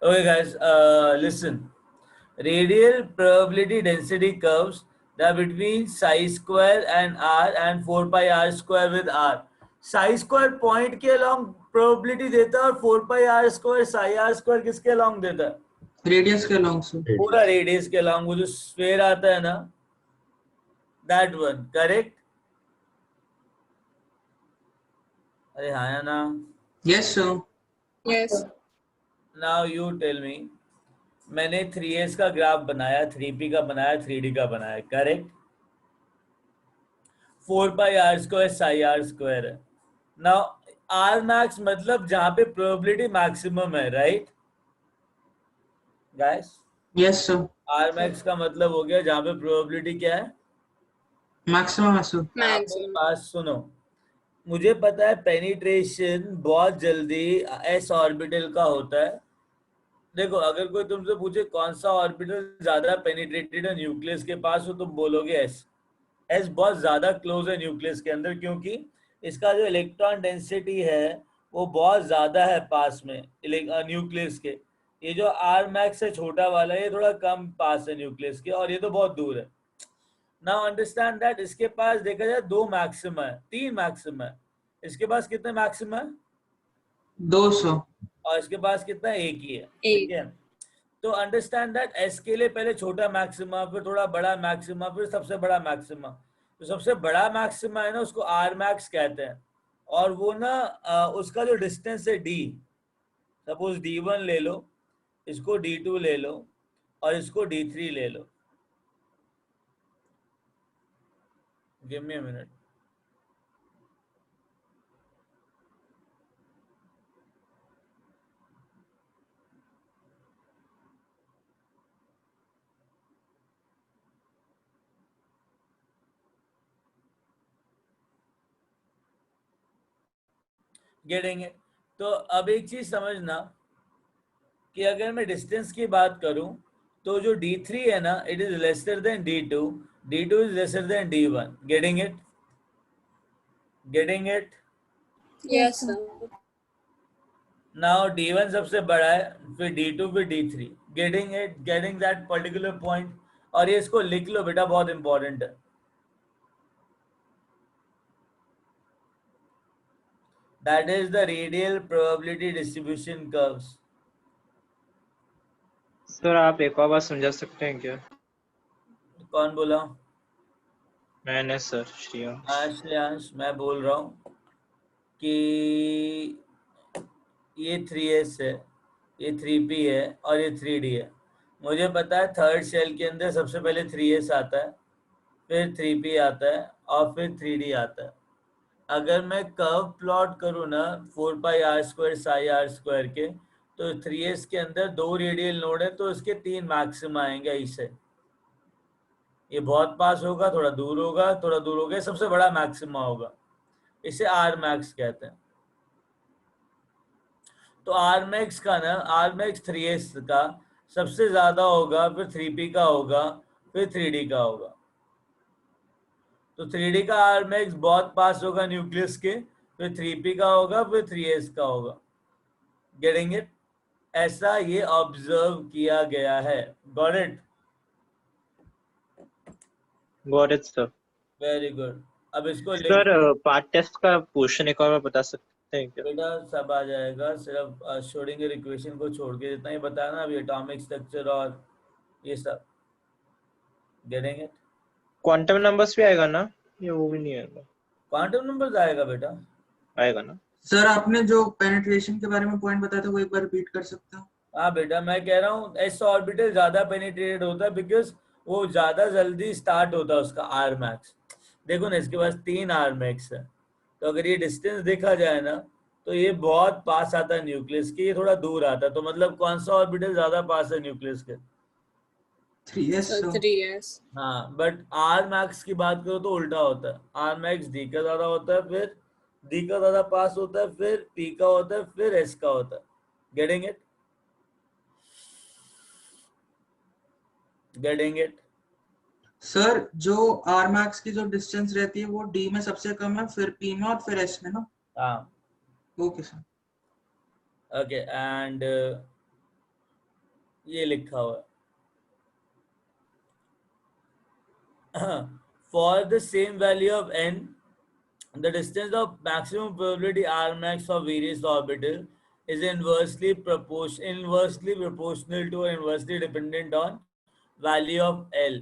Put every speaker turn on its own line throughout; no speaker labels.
Okay, guys, listen. Radial probability density curves that are between psi square and r and 4 pi r square with r. Psi square point के along probability देता है और 4 pi r square psi r square किसके along देता है?
Radius के along से।
पूरा रेडियस के along, वो जो स्फेयर आता है ना, that one, correct? अरे हाँ या ना?
Yes sir.
Yes.
Now you tell me. मैंने 3s का ग्राफ बनाया, 3p का बनाया, 3d का बनाया, correct? 4 pi r square psi r square है। नाउ आर मैक्स मतलब जहां पे प्रोबेबिलिटी मैक्सिमम है, right guys?
Yes sir.
R max का मतलब हो गया जहां पे प्रोबेबिलिटी क्या है?
मैक्सिमम है सर।
Maximum.
बात सुनो, मुझे पता है पेनिट्रेशन बहुत जल्दी एस ऑर्बिटल का होता है। देखो, अगर कोई तुमसे पूछे कौन सा ऑर्बिटल ज्यादा पेनिट्रेटेड है न्यूक्लियस के पास, हो तुम बोलोगे एस। एस बहुत ज्यादा क्लोज है न्यूक्लियस के अंदर, क्योंकि इसका जो इलेक्ट्रॉन डेंसिटी है वो बहुत ज्यादा है पास में न्यूक्लियस के। ये जो आर मैक्स है छोटा वाला, ये थोड़ा कम पास है न्यूक्लियस के, और ये तो बहुत दूर है। नाउ अंडरस्टैंड दैट इसके पास देखा जाए 2 मैक्सिमा है, 3 मैक्सिमा है। इसके पास कितने मैक्सिमा है?
200।
और इसके पास कितना? एक ही है,
एक।
ठीक है? तो अंडरस्टैंड दैट एस के लिए पहले छोटा मैक्सिमा, फिर थोड़ा बड़ा मैक्सिमा, फिर सबसे बड़ा मैक्सिमा। तो सबसे बड़ा मैक्सिमा है ना, उसको आर मैक्स कहते हैं। और वो ना उसका जो डिस्टेंस है डी, सपोज d1 ले लो, इसको d2 ले लो, और इसको d3 ले लो। Give me a minute. Getting it? तो अब एक चीज समझना कि अगर मैं डिस्टेंस की बात करूं तो जो d3 है ना, it is lesser than d2, d2 is lesser than d1। Getting it? Getting it?
Yes, sir.
Now d1 सबसे बड़ा है, फिर d2, फिर d3। Getting it? Getting that particular point? और ये इसको लिख लो बेटा, बहुत इंपॉर्टेंट है। That is the radial probability distribution curves.
Sir आप एक और बात समझा सकते हैं क्या?
कौन बोला?
मैंने सर श्रेयांश।
श्रेयांश, मैं बोल रहा हूँ कि ये 3s है, ये 3p है, और ये 3d है। मुझे पता है थर्ड शेल के अंदर सबसे पहले 3s आता है, फिर 3p आता है, और फिर 3d आता है। अगर मैं कर्व प्लॉट करूँ ना 4 pi r square psi r square के, तो 3s के अंदर 2 रेडियल नोड है, तो इसके 3 मैक्सिमा आएंगे इससे। ये बहुत पास होगा, थोड़ा दूर होगा, थोड़ा दूर होगा, सबसे बड़ा मैक्सिमा होगा, इसे आर मैक्स कहते हैं। तो आर मैक्स का ना, आर मैक्स 3s का सबसे ज्यादा होगा, फिर 3p का होगा, फिर 3d का होगा। तो 3d का आर मैक्स बहुत पास होगा न्यूक्लियस के, फिर 3p का होगा, फिर 3s का होगा। Getting it? ऐसा ये ऑब्जर्व किया गया है। Got it?
Got it sir.
Very good. अब इसको लिख
सर पार्ट टेस्ट का क्वेश्चन एक और बार बता सकते हैं क्या?
बेटा, सब आ जाएगा, सिर्फ श्रोडिंगर इक्वेशन को छोड़ के जितना ही बताया ना अभी, एटॉमिक स्ट्रक्चर और ये सब। Getting it?
क्वांटम नंबर्स भी आएगा ना, या वो भी नहीं आएगा?
क्वांटम नंबर्स आएगा बेटा।
आएगा ना?
सर आपने जो पेनिट्रेशन के बारे में पॉइंट बताया था वो एक बार रिपीट कर सकते हो?
हाँ बेटा, मैं कह रहा हूँ एस ऑर्बिटल ज्यादा पेनिट्रेटेड होता है, बिकॉज वो ज्यादा जल्दी स्टार्ट होता है उसका आर मैक्स। देखो ना, इसके पास 3 आर मैक्स है, तो अगर ये डिस्टेंस देखा जाए ना, तो ये बहुत पास आता है न्यूक्लियस के, ये थोड़ा दूर आता है। तो मतलब कौन सा ऑर्बिटल ज्यादा पास है न्यूक्लियस के?
3s
So
sir.
3s.
हाँ, बट आर मैक्स की बात करो तो उल्टा होता है। आर मैक्स डी का ज्यादा होता है, फिर डी का ज्यादा पास होता है, फिर पी का होता है, फिर एस का होता है। Getting it? Getting it?
Sir जो आर मैक्स की जो डिस्टेंस रहती है वो डी में सबसे कम है, फिर पी में और फिर एस में ना?
हाँ,
ओके सर।
ओके। एंड ये लिखा हुआ है. For the same value of n, the distance of maximum probability R max of various orbital is inversely proportional to or inversely dependent on value of L.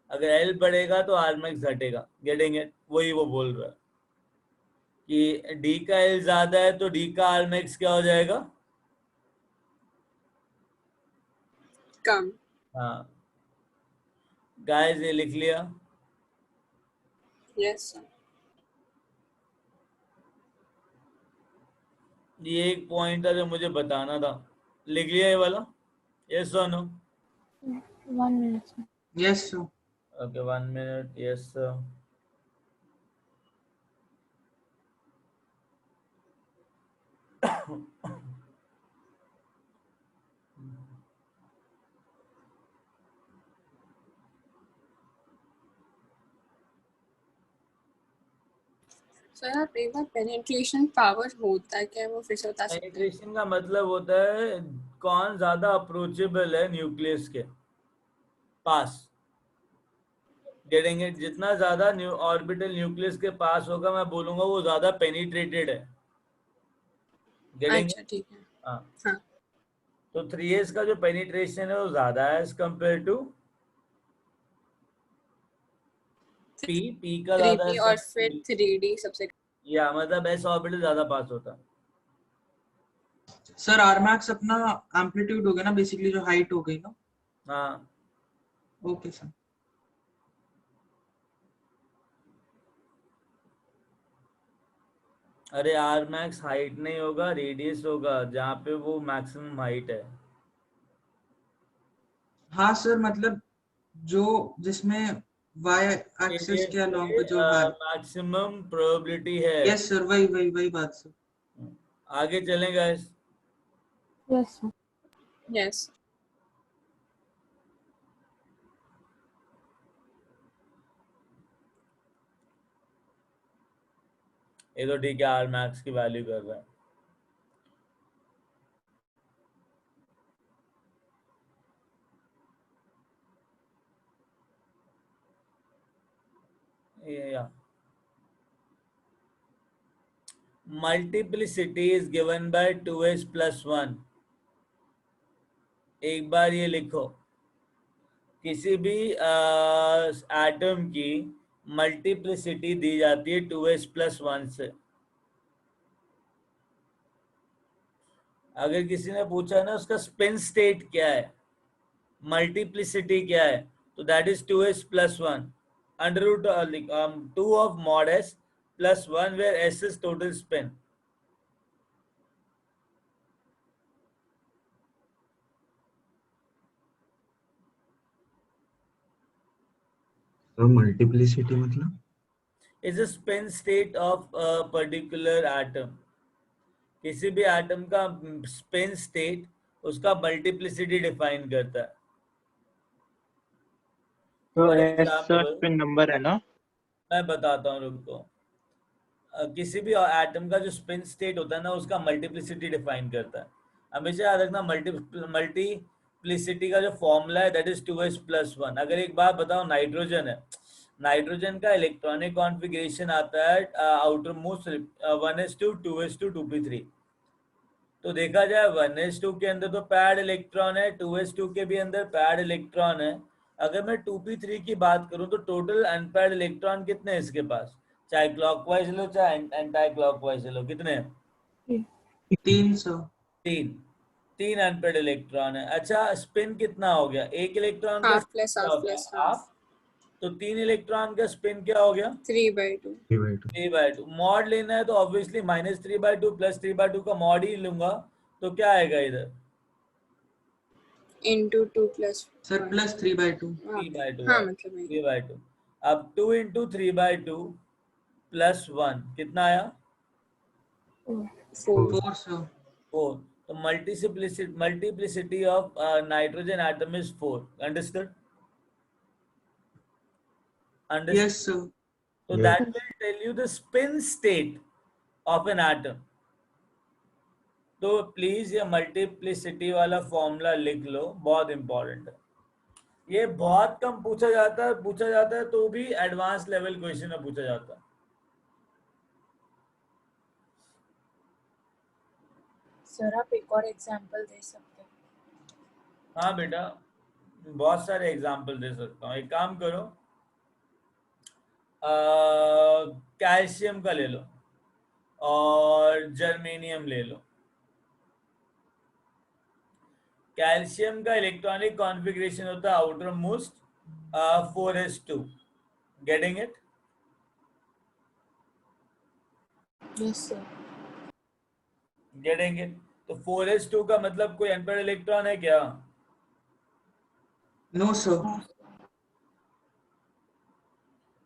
अगर L बढ़ेगा तो R max घटेगा. Getting it? वही वो बोल रहा है कि D का L ज्यादा है तो D का R max क्या हो जाएगा?
कम.
हाँ गाइस, ये लिख लिया.
Yes, sir.
ये एक पॉइंट था जो मुझे बताना था. लिख लिया ये वाला? यस और no?
1 minute, sir.
Yes, sir.
Okay, 1 minute. Yes, sir.
Sir आप एक बार पेनिट्रेशन पावर होता है क्या, वो फिर से बता सकते हैं?
पेनिट्रेशन का मतलब होता है कौन ज्यादा अप्रोचेबल है न्यूक्लियस के पास. Getting it? जितना ज्यादा ऑर्बिटल न्यूक्लियस के पास होगा मैं बोलूंगा वो ज्यादा पेनिट्रेटेड है. गेटिंग?
अच्छा ठीक है.
हाँ.
हाँ.
तो 3s का जो पेनिट्रेशन है वो ज्यादा है एज कंपेयर टू पी का ज्यादा
3p
है.
और फिर 3d सबसे.
या मतलब एस ऑर्बिटल ज्यादा पास होता है.
सर आर मैक्स अपना एम्पलीट्यूड हो गया ना, बेसिकली जो हाइट हो गई ना.
हाँ.
Okay sir.
अरे आर मैक्स हाइट नहीं होगा, रेडियस होगा जहाँ पे वो मैक्सिमम हाइट है.
हाँ सर, मतलब जो जिसमें y एक्सिस के अलोंग पे जो है.
मैक्सिमम प्रोबेबिलिटी है.
यस सर, वही वही वही बात सर.
आगे चलें गाइस.
Yes, sir.
Yes.
ये तो ठीक है, आर मैक्स की वैल्यू कर रहा है. Yeah. Multiplicity is given by 2s plus 1. एक बार ये लिखो, किसी भी एटम की मल्टीप्लिसिटी दी जाती है 2s plus 1 से. अगर किसी ने पूछा ना उसका स्पिन स्टेट क्या है, मल्टीप्लिसिटी क्या है, तो that is 2s plus 1 under root 2 of mod s plus 1 where s is total spin.
तो मल्टीप्लिसिटी मतलब
is a spin state of a particular atom. किसी भी एटम का स्पिन स्टेट उसका मल्टीप्लिसिटी डिफाइन करता है.
तो
For
S
example,
spin number है ना?
मैं बताता हूँ, रुको. किसी भी एटम का जो स्पिन स्टेट होता है ना उसका मल्टीप्लिसिटी डिफाइन करता है. हमेशा याद रखना मल्टीप्लिसिटी का जो फॉर्मूला है दैट इज 2s plus 1. अगर एक बात बताओ, नाइट्रोजन है, नाइट्रोजन का इलेक्ट्रॉनिक कॉन्फ़िगरेशन आता है outer most 1s2 2s2 2p3. तो देखा जाए 1s2 के अंदर तो पैड इलेक्ट्रॉन है, 2s2 के भी अंदर पैड इलेक्ट्रॉन है. अगर मैं 2p3 की बात करूं तो टोटल अनपैड इलेक्ट्रॉन कितने हैं इसके पास, चाहे क्लॉकवाइज लो चाहे एंटी क्लॉकवाइज लो, कितने हैं?
300.
तीन अनपेड इलेक्ट्रॉन है. अच्छा, स्पिन कितना हो गया? एक इलेक्ट्रॉन का
Half
spin
plus
क्या
half
हो गया?
plus half.
हाफ. तो 3 इलेक्ट्रॉन का स्पिन क्या हो गया?
3/2.
3/2. मॉड लेना है तो ऑब्वियसली -3/2 + 3/2 का मॉड ही लूंगा. तो क्या आएगा इधर?
Into 2 plus.
Sir plus 3/2.
3/2.
हाँ मतलब वही.
3/2. अब 2 × 3/2 + 1 कितना आया?
4.
4 सर.
4. तो multiplicity of nitrogen atom is 4. Understood?
Yes sir.
So
Yes.
that will tell you the spin state of an atom. तो प्लीज ये मल्टीप्लिसिटी वाला फॉर्मूला लिख लो, बहुत इंपॉर्टेंट है। ये बहुत कम पूछा जाता है तो भी एडवांस लेवल क्वेश्चन में पूछा जाता है।
सर आप एक और एग्जांपल दे सकते हैं?
हाँ बेटा, बहुत सारे एग्जाम्पल दे सकता हूँ। एक काम करो, कैल्शियम का ले लो और जर्मेनियम ले लो। कैल्शियम का इलेक्ट्रॉनिक कॉन्फ़िगरेशन होता है outermost 4s2। Getting it?
Yes sir.
Getting it? तो 4s2 का मतलब कोई अनपेड इलेक्ट्रॉन है क्या?
No sir.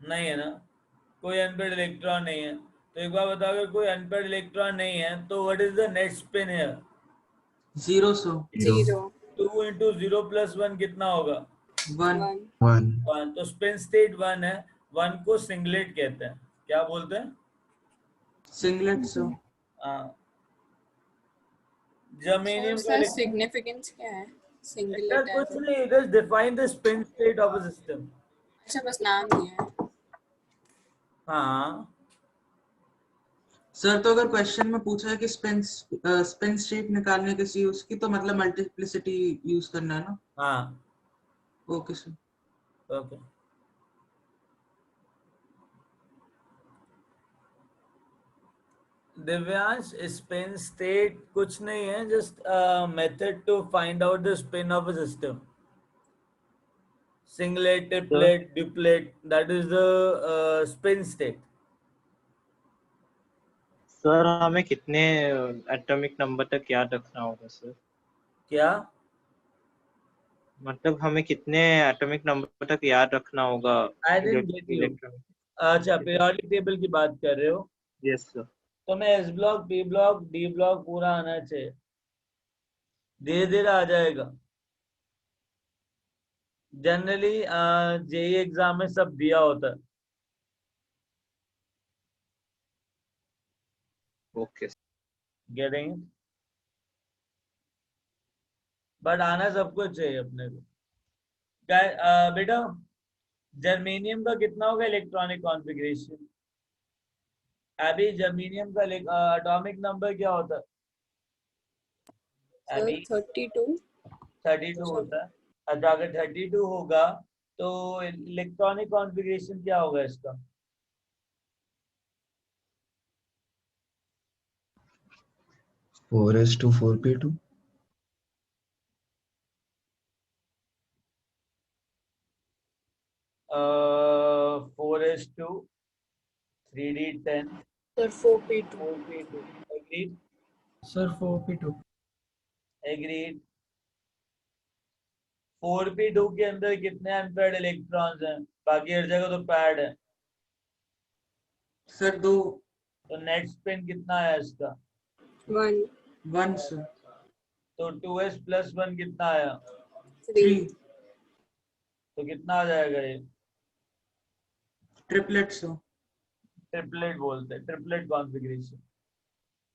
नहीं है ना, कोई अनपेड इलेक्ट्रॉन नहीं है। तो एक बार बताओ, अगर कोई अनपेड इलेक्ट्रॉन नहीं है तो what is the net spin here?
0 sir.
0
2 into 0 plus 1 कितना होगा?
1।
1
1
1। तो स्पिन स्टेट 1 है। 1 को सिंगलेट कहते हैं। क्या बोलते हैं?
Singlet sir.
हाँ।
सर
जर्मेनियम का
उसका सिग्निफिकेंस क्या है?
इलेक्ट्रॉन
सिंगलेट
कुछ
है?
नहीं, it is define the spin state of a system.
अच्छा, बस नाम दिया है।
हाँ
सर तो अगर क्वेश्चन में पूछा है कि स्पिन स्टेट निकालने के सी उसकी, तो मतलब मल्टीप्लिसिटी यूज करना है ना?
हाँ।
Okay sir.
Okay. Divyansh, spin state कुछ नहीं है, just method to find out the spin of a system. Singlet, triplet, duplet, that is the spin state.
Sir हमें कितने एटॉमिक नंबर तक याद रखना होगा सर?
क्या?
मतलब हमें कितने एटॉमिक नंबर तक याद रखना होगा?
I didn't get you.
Electron.
अच्छा, periodic table की बात कर रहे हो?
Yes sir.
तो मैं S block, P block, D block पूरा आना चाहिए। धीरे धीरे आ जाएगा। जनरली जेई एग्जाम में सब दिया होता है।
ओके।
गेटिंग? बट आना सबको चाहिए अपने को। बेटा, जर्मेनियम का कितना होगा इलेक्ट्रॉनिक कॉन्फ़िगरेशन? अभी जर्मेनियम का एटॉमिक नंबर क्या होता है?
सर
अभी
32।
32 होता है। अच्छा, अगर 32 होगा तो इलेक्ट्रॉनिक कॉन्फ़िगरेशन क्या होगा इसका?
Four S two 4p2
4s2 3d10
sir 4p2।
4p2। Agreed?
Sir 4p2।
Agreed. 4p2 के अंदर कितने अनपेयर्ड इलेक्ट्रॉन्स हैं? बाकी हर जगह तो पैड है।
सर 2।
तो नेट स्पिन कितना है इसका?
1
1 सर।
तो 2s plus 1 कितना आया?
3
3।
तो कितना आ जाएगा ये?
Triplet sir.
ट्रिपलेट बोलते हैं, triplet configuration.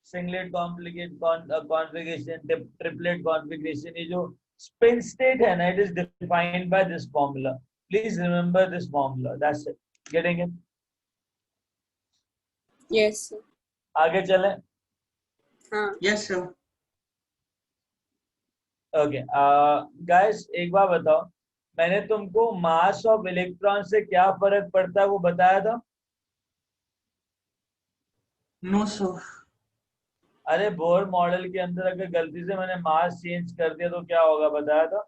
Singlet configuration, triplet configuration. ये जो स्पिन स्टेट है ना, it is defined by this formula. Please remember this formula, that's it. Getting it?
Yes sir.
आगे चलें?
हाँ
यस सर।
ओके गाइस, एक बार बताओ, मैंने तुमको मास ऑफ इलेक्ट्रॉन से क्या फर्क पड़ता है वो बताया था?
No sir.
अरे बोर मॉडल के अंदर अगर गलती से मैंने मास चेंज कर दिया तो क्या होगा, बताया था?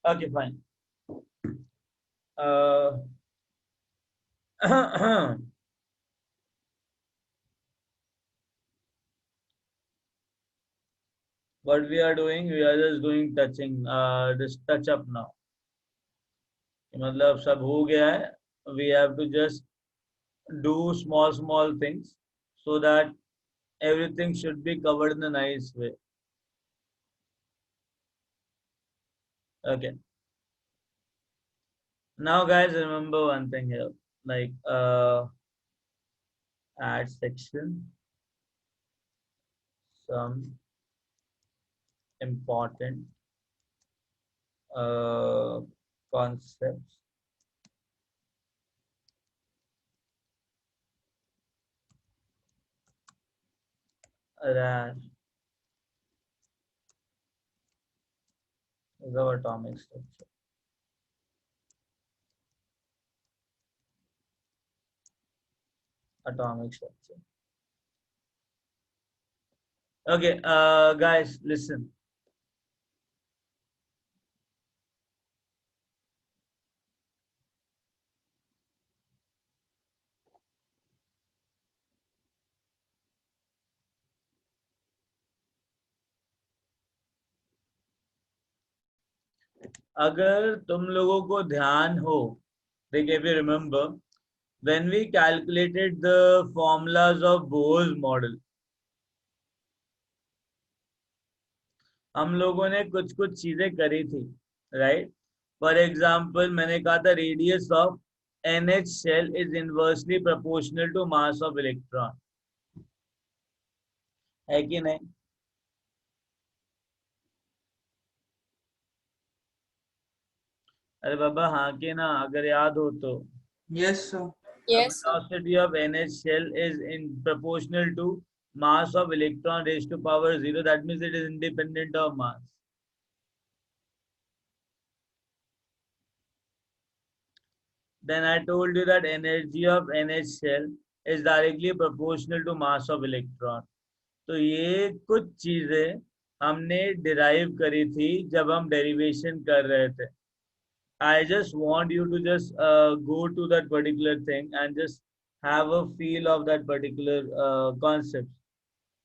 Okay fine. what we are doing, we are just doing touching, this touch up now। मतलब सब हो गया है। we have to just do small things so that everything should be covered in a nice way। Okay, now guys, remember one thing here, like add section, some important concepts that the atomic structure. Atomic structure. Okay, guys, listen. अगर तुम लोगों को ध्यान हो, देखिए, if you remember, when we calculated the formulas of Bohr's model, हम लोगों ने कुछ कुछ चीजें करी थी, राइट? फॉर एग्जाम्पल, मैंने कहा था radius of NH shell is inversely proportional to mass of electron, है कि नहीं? अरे बाबा हाँ के ना, अगर याद हो तो।
Yes, sir.
Yes, sir.
Velocity of NH shell is in proportional to mass of electron raised to power 0. That means it is independent of mass. Then I told you that energy of NH shell is directly proportional to mass of electron. तो ये कुछ चीजें हमने derive करी थी जब हम derivation कर रहे थे. I just want you to just go to that particular thing and just have a feel of that particular concept.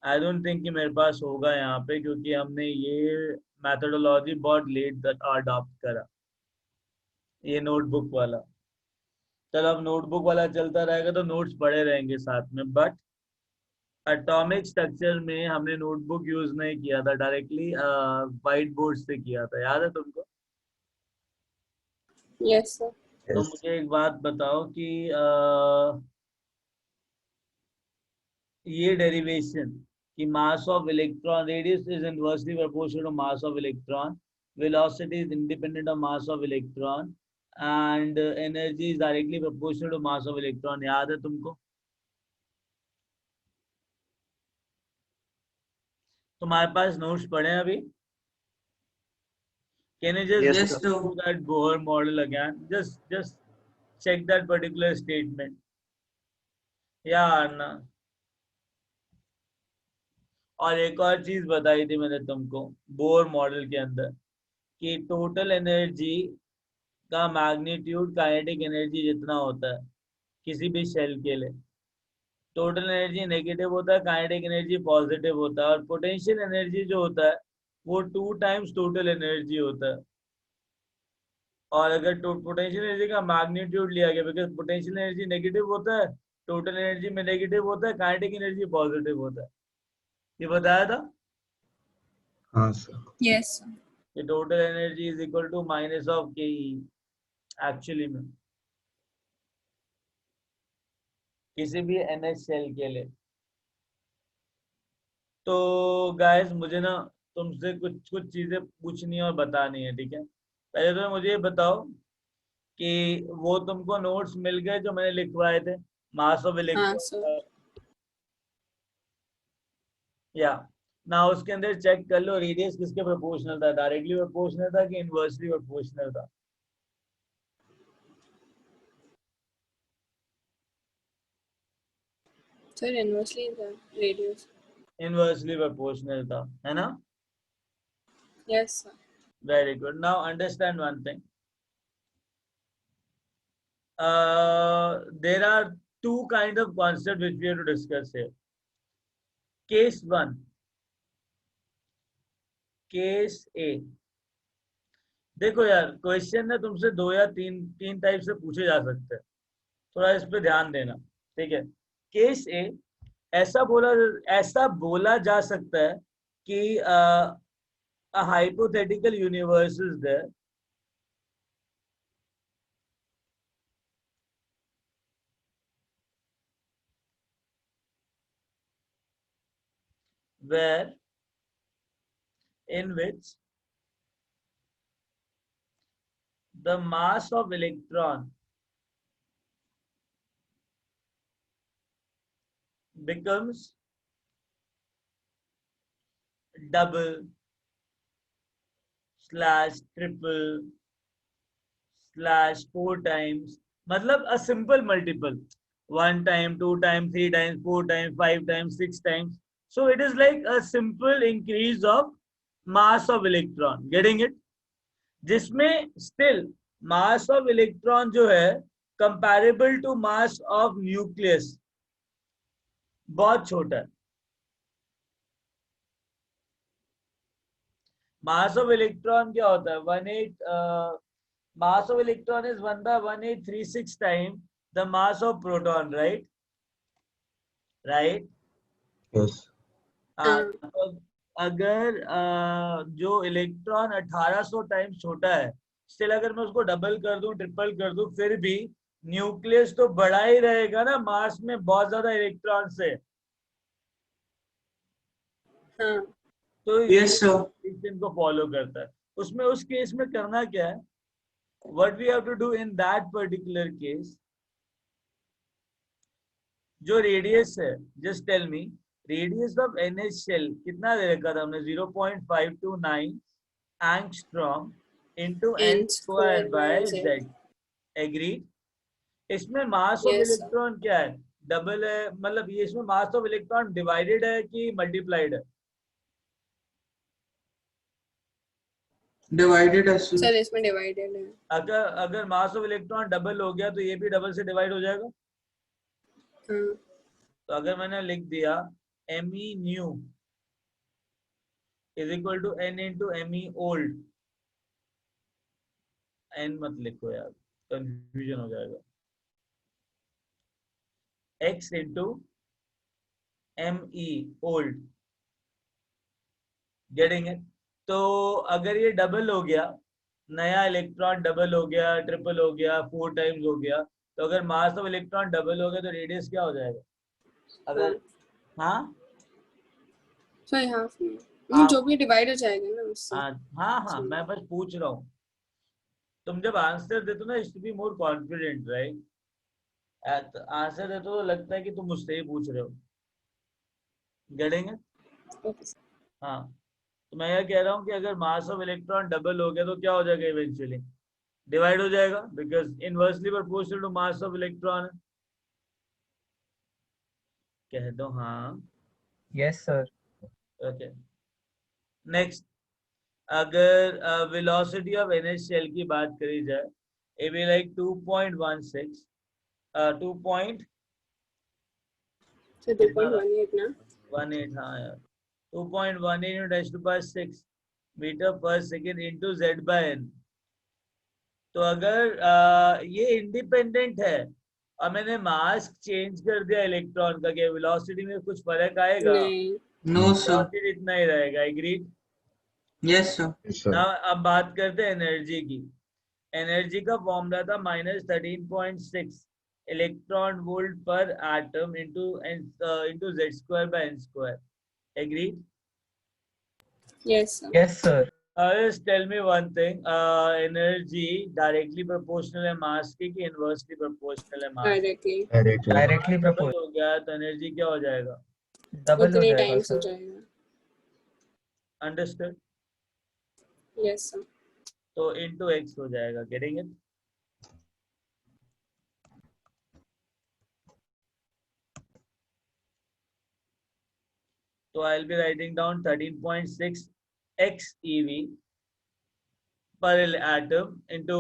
I don't think कि मेरे पास होगा यहाँ पे, क्योंकि हमने ये methodology बहुत लेट अडॉप्ट करा, ये नोटबुक वाला. चलो अब नोटबुक वाला चलता रहेगा तो नोट्स पढ़े रहेंगे साथ में, बट एटॉमिक स्ट्रक्चर में हमने नोटबुक यूज नहीं किया था, डायरेक्टली व्हाइट बोर्ड से किया था. याद है तुमको?
Yes, sir.
तो
Yes.
मुझे एक बात बताओ कि ये डेरिवेशन कि mass of electron, radius is inversely proportional to mass of electron, velocity is independent of mass of electron, and energy is directly proportional to mass of electron, याद है तुमको? तुम्हारे पास नोट्स पढ़े हैं अभी? Can you just
Yes,
go
sir.
through that Bohr model again? Just check that particular statement. यार ना. और एक और चीज बताई थी मैंने तुमको बोर मॉडल के अंदर कि टोटल एनर्जी का मैग्नीट्यूड काइनेटिक एनर्जी जितना होता है किसी भी शेल के लिए. टोटल एनर्जी नेगेटिव होता है, काइनेटिक एनर्जी पॉजिटिव होता है, और पोटेंशियल एनर्जी जो होता है वो 2 टाइम्स टोटल एनर्जी होता है. और अगर पोटेंशियल एनर्जी का मैग्नीट्यूड लिया गया, बिकॉज पोटेंशियल एनर्जी नेगेटिव होता है, टोटल एनर्जी में नेगेटिव होता है, काइनेटिक एनर्जी पॉजिटिव होता है. ये बताया था
हाँ सर.
Yes, sir.
कि total energy is equal to minus of के एक्चुअली में किसी भी NH शेल के लिए. तो गाइस मुझे ना तुमसे कुछ कुछ चीजें पूछनी है और बतानी है, ठीक है? पहले तो मुझे ये बताओ कि वो तुमको नोट्स मिल गए जो मैंने लिखवाए थे मास ऑफ
हाँ,
इलेक्ट्रॉन,
sir.
या ना उसके अंदर चेक कर लो रेडियस किसके प्रोपोर्शनल था, डायरेक्टली प्रोपोर्शनल था कि इनवर्सली प्रोपोर्शनल था?
Sir, inversely the radius.
Inversely proportional था, है ना?
Yes, sir.
Very good. Now understand one thing. there are 2 kind of concepts which we have to discuss here. Case 1, case A. देखो यार, question ना तुमसे 2 या 3 type से पूछे जा सकते हैं, थोड़ा इस पे ध्यान देना, ठीक है? केस ए, ऐसा बोला जा सकता है कि a hypothetical universe is there where in which the mass of electron becomes double slash triple slash 4 times, मतलब a simple multiple, 1 time, 2 time, 3 times, 4 times, 5 times, 6 times. So it is like a simple increase of mass of electron. Getting it? जिसमें still mass of electron जो है comparable to mass of nucleus बहुत छोटा है. Mass of electron क्या होता है? 18 mass of electron is 1/1836 times the mass of proton, right? Right?
Yes.
तो अगर जो इलेक्ट्रॉन 1800 टाइम्स छोटा है, स्टिल अगर मैं उसको डबल कर दूं, ट्रिपल कर दूं, फिर भी न्यूक्लियस तो बड़ा ही रहेगा ना मास में बहुत ज्यादा इलेक्ट्रॉन से.
हाँ.
तो
Yes, sir.
को फॉलो करता है. उसमें उस केस में करना क्या है? What we have to do in that particular case, जो रेडियस है, just tell me, radius of NH shell कितना दे रखा था हमने? 0.529 angstrom into n square by z. Agree? इसमें mass of
Yes, sir.
Electron क्या है? डबल है, मतलब ये इसमें मास ऑफ इलेक्ट्रॉन डिवाइडेड है कि मल्टीप्लाइड है?
Divided as well.
सर इसमें डिवाइडेड है.
अगर मास ऑफ इलेक्ट्रॉन डबल हो गया तो ये भी डबल से डिवाइड हो जाएगा.
हाँ.
तो अगर मैंने लिख दिया me new is equal to n into me old, n मत लिखो यार, कंफ्यूजन हो जाएगा. x into me old. Getting it? तो अगर ये डबल हो गया, नया इलेक्ट्रॉन डबल हो गया, ट्रिपल हो गया, 4 टाइम्स हो गया, तो अगर मास ऑफ इलेक्ट्रॉन डबल हो गया तो रेडियस क्या हो जाएगा? अगर हाँ
सर यहाँ
हाँ
जो भी डिवाइड हो जाएगा ना उससे.
हाँ मैं बस पूछ रहा हूँ. तुम जब आंसर देते हो ना, it be more confident, right? Answer देते हो तो लगता है कि तुम मुझसे ही पूछ रहे हो. Getting it?
Okay sir.
हाँ, तो मैं यह कह रहा हूँ कि अगर मास ऑफ इलेक्ट्रॉन डबल हो गया तो क्या हो जाएगा? इवेंचुअली डिवाइड हो जाएगा, because inversely proportional to mass of electron. कह दो हाँ.
Yes sir.
ओके. नेक्स्ट, अगर वेलोसिटी ऑफ NH शेल की बात करी जाए, it will be like 2.16
sir 2.18 ना.
2.18 हाँ यार, 2.18 into 10 to the power 6 metre per second into z by n. तो अगर ये इंडिपेंडेंट है और मैंने मास चेंज कर दिया इलेक्ट्रॉन का, क्या वेलोसिटी में कुछ फर्क आएगा?
नहीं.
No, sir.
वेलोसिटी इतना ही रहेगा. Agreed?
Yes, sir.
Yes, sir.
ना अब बात करते हैं एनर्जी की. एनर्जी का फॉर्मूला था -13.6 electron volt per atom into z square by n square. Agreed?
Yes sir.
Yes sir.
Just tell me one thing. Energy directly proportional है मास की कि इनवर्सली प्रोपोर्शनल है mass?
Directly.
Directly.
Directly
double
propose
हो गया तो energy क्या हो जाएगा?
डबल हो
उतने
जाएगा
टाइम्स हो
सर.
जाएगा.
अंडरस्टूड?
Yes sir.
तो into x हो जाएगा. Getting it? So I'll be writing down 13.6 x eV per atom into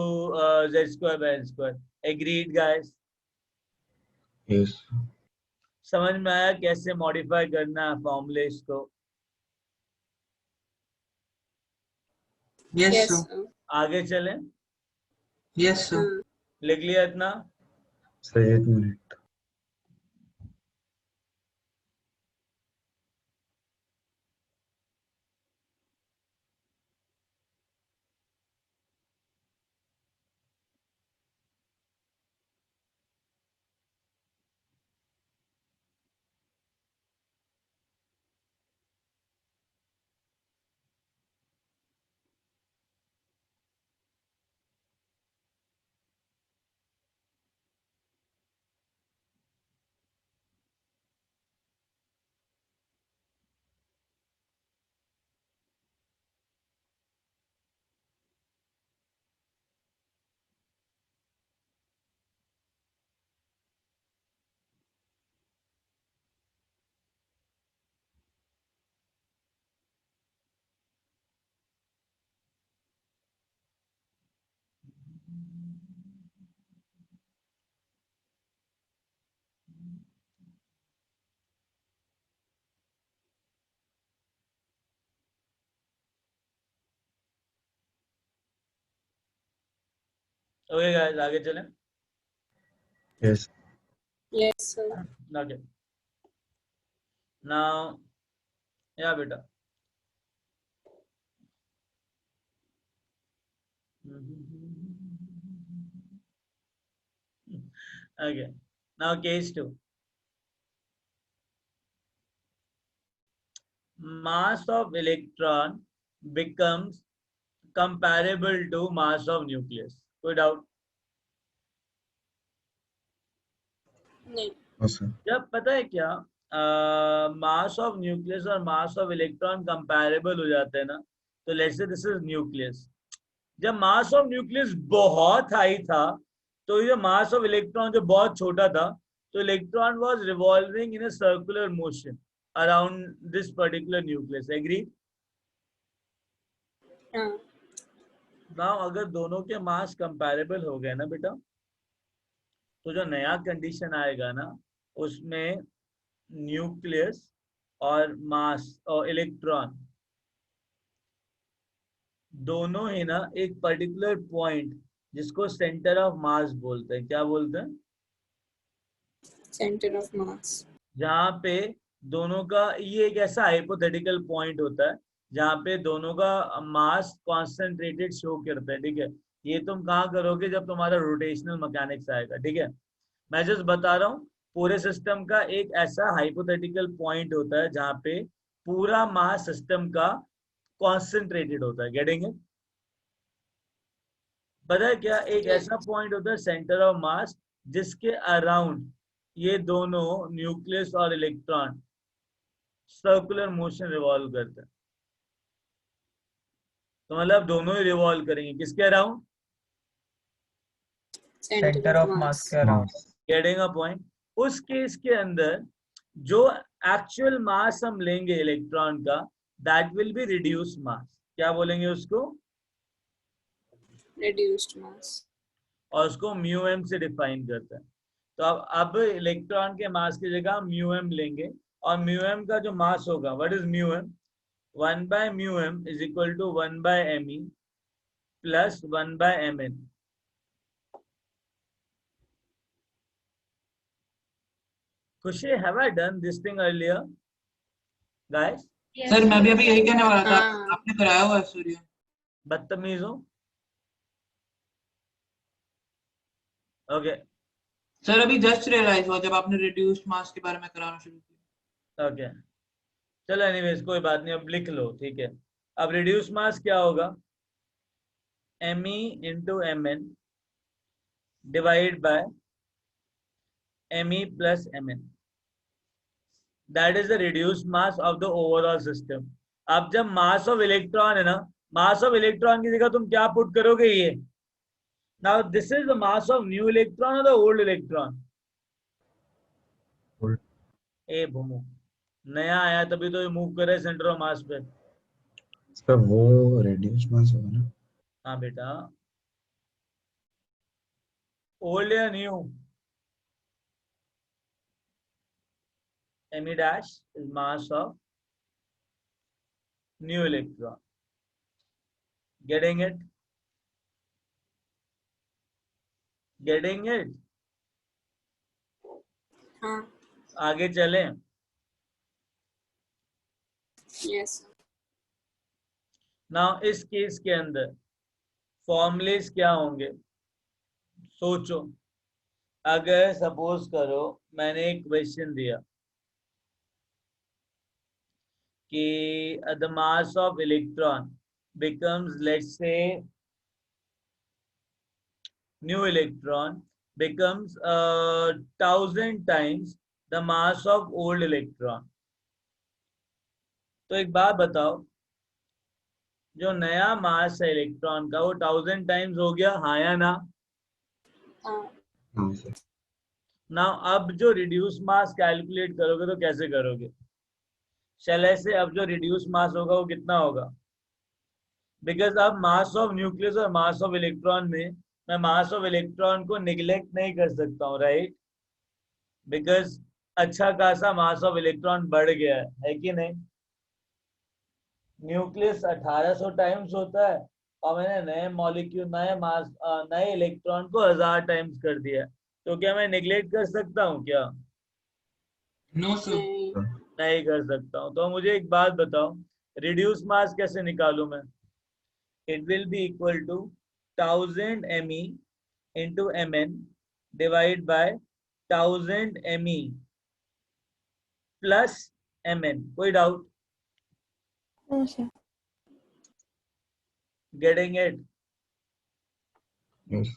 z square by n square. Agreed guys?
Yes.
समझ में आया कैसे मॉडिफाई करना है फॉर्मूलेस को?
Yes,
yes
sir.
सर.
आगे चलें?
Yes, sir.
हाँ.
लिख लिया इतना?
Sir, 1 minute.
ओके गाइस, आगे चलें.
Yes.
Yes, sir.
Okay. Now, yeah, बेटा. Okay. Now, case 2. Mass of electron becomes comparable to mass of nucleus. कोई doubt?
नहीं.
No, sir.
जब पता है क्या, मास ऑफ न्यूक्लियस और मास ऑफ इलेक्ट्रॉन कंपैरेबल हो जाते हैं ना, तो let's say this is nucleus. जब मास ऑफ न्यूक्लियस बहुत हाई था, तो ये मास ऑफ इलेक्ट्रॉन जो बहुत छोटा था, तो electron was revolving in a circular motion around this particular nucleus. Agree?
हाँ.
नाउ अगर दोनों के मास कंपैरेबल हो गए ना बेटा, तो जो नया कंडीशन आएगा ना, उसमें न्यूक्लियस और मास और इलेक्ट्रॉन दोनों ही ना एक पर्टिकुलर पॉइंट, जिसको सेंटर ऑफ मास बोलते हैं. क्या बोलते हैं?
Center of mass.
जहाँ पे दोनों का, ये एक ऐसा हाइपोथेटिकल पॉइंट होता है जहाँ पे दोनों का मास कॉन्सेंट्रेटेड शो करता है. ठीक है, ये तुम कहाँ करोगे? जब तुम्हारा रोटेशनल मैकेनिक्स आएगा. ठीक है, मैं जस्ट बता रहा हूँ, पूरे सिस्टम का एक ऐसा हाइपोथेटिकल पॉइंट होता है जहाँ पे पूरा मास सिस्टम का कॉन्सेंट्रेटेड होता है. Getting it? पता है क्या, एक ऐसा पॉइंट होता है सेंटर ऑफ मास, जिसके अराउंड ये दोनों न्यूक्लियस और इलेक्ट्रॉन सर्कुलर मोशन रिवॉल्व करते हैं. तो मतलब दोनों ही रिवॉल्व करेंगे किसके अराउंड?
Center of mass के around.
Mass.
Getting a point? उस केस के अंदर जो एक्चुअल मास हम लेंगे इलेक्ट्रॉन का, that will be reduce mass. क्या बोलेंगे उसको?
Reduced mass.
और उसको म्यू एम से डिफाइन करते हैं. तो अब इलेक्ट्रॉन के मास की जगह म्यू एम लेंगे, और म्यू एम का जो मास होगा, what is mu m? 1 by mu m is equal to 1 by me plus 1 by mn. खुशी, have I done this thing earlier, guys?
Sir मैं भी अभी यही कहने वाला था,
हाँ.
आपने कराया हुआ है सूर्य.
बदतमीज हो. ओके
सर अभी जस्ट रियलाइज हुआ जब आपने रिड्यूस्ड मास के बारे में कराना शुरू किया.
ओके, चलो एनीवेज कोई बात नहीं, अब लिख लो. ठीक है, अब रिड्यूस मास क्या होगा? me into mn divide bye me plus mn. That is the reduce mass of the overall system. अब जब मास ऑफ इलेक्ट्रॉन है ना, मास ऑफ इलेक्ट्रॉन की जगह तुम क्या पुट करोगे? ये. Now this is the mass of new electron और द ओल्ड इलेक्ट्रॉन.
Old.
ए भूमू, नया आया तभी तो ये मूव करे सेंटर ऑफ मास पे.
Sir, वो reduced mass होगा ना?
हाँ बेटा, ओल्ड या new? me dash is mass of new electron. Getting it? Getting it?
हाँ.
आगे चलें.
Yes.
नाउ इस केस के अंदर फॉर्मूलेस क्या होंगे? सोचो. अगर सपोज करो मैंने एक क्वेश्चन दिया कि the mass of electron becomes, let's say, new electron becomes 1000 times the mass of old electron. तो एक बात बताओ, जो नया मास है इलेक्ट्रॉन का वो 1000 टाइम्स हो गया, हाँ या ना?
हाँ.
हाँ sir.
ना अब जो रिड्यूस मास कैलकुलेट करोगे तो कैसे करोगे? शैले से अब जो रिड्यूस मास होगा वो कितना होगा? बिकॉज अब मास ऑफ न्यूक्लियस और मास ऑफ इलेक्ट्रॉन में मैं मास ऑफ इलेक्ट्रॉन को निग्लेक्ट नहीं कर सकता हूँ, राइट? बिकॉज अच्छा खासा मास ऑफ इलेक्ट्रॉन बढ़ गया है कि नहीं? न्यूक्लियस 1800 टाइम्स होता है और मैंने नए मॉलिक्यूल, नए मास, नए इलेक्ट्रॉन को 1000 टाइम्स कर दिया है, तो क्या मैं निग्लेक्ट कर सकता हूँ क्या?
No sir.
नहीं।
नहीं कर सकता हूँ। तो मुझे एक बात बताओ, रिड्यूस मास कैसे निकालूं मैं? It will be equal to 1000 me into mn divide by 1000 me plus mn। कोई doubt?
No, sir.
Getting it?
Yes.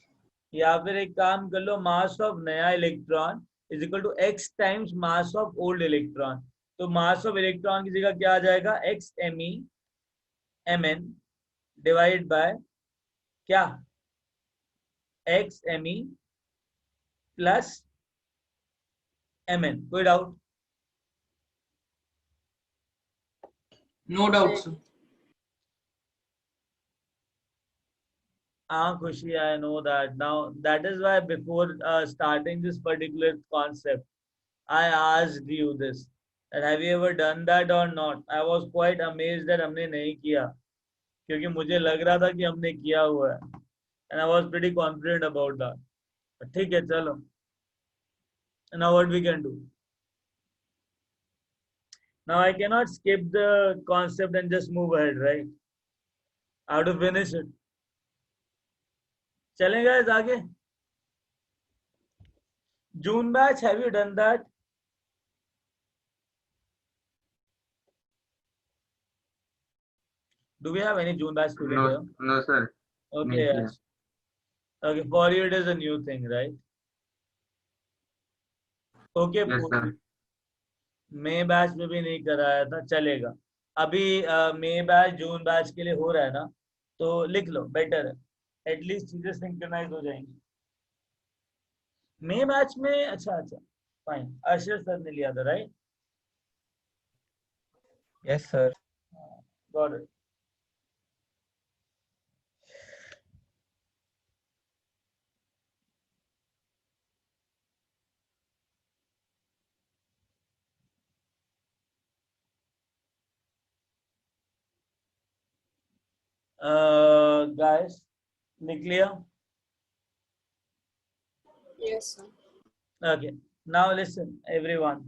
या फिर एक काम कर लो, मास ऑफ नया electron is equal to x times mass of old electron. तो mass of electron की जगह क्या आ जाएगा? x me mn divide by क्या? x me plus mn। कोई doubt?
No doubt sir.
Khushi, I know that. Now, that is why before starting this particular concept, I asked you this. That have you ever done that or not? I was quite amazed that हमने नहीं किया, क्योंकि मुझे लग रहा था कि हमने किया हुआ है. And I was pretty confident about that. But ठीक है, चलो. Now what we can do? Now I cannot skip the concept and just move ahead, right? I have to finish it. चलेगा इस आगे? June batch, have you done that? Do we have any June batch student here?
No, sir.
Okay, yes. Okay, for you it is a new thing, right? Okay,
Yes, sir.
May batch में भी नहीं कराया था, चलेगा. अभी मई batch जून batch के लिए हो रहा है ना, तो लिख लो, बेटर है. एटलीस्ट चीजें सिंक्रोनाइज हो जाएंगी. मई बैच में अच्छा फाइन. अर्शद सर ने लिया था, right?
Yes, sir.
Got it. Guys, लिख लिया?
Yes, sir.
Okay, now listen everyone.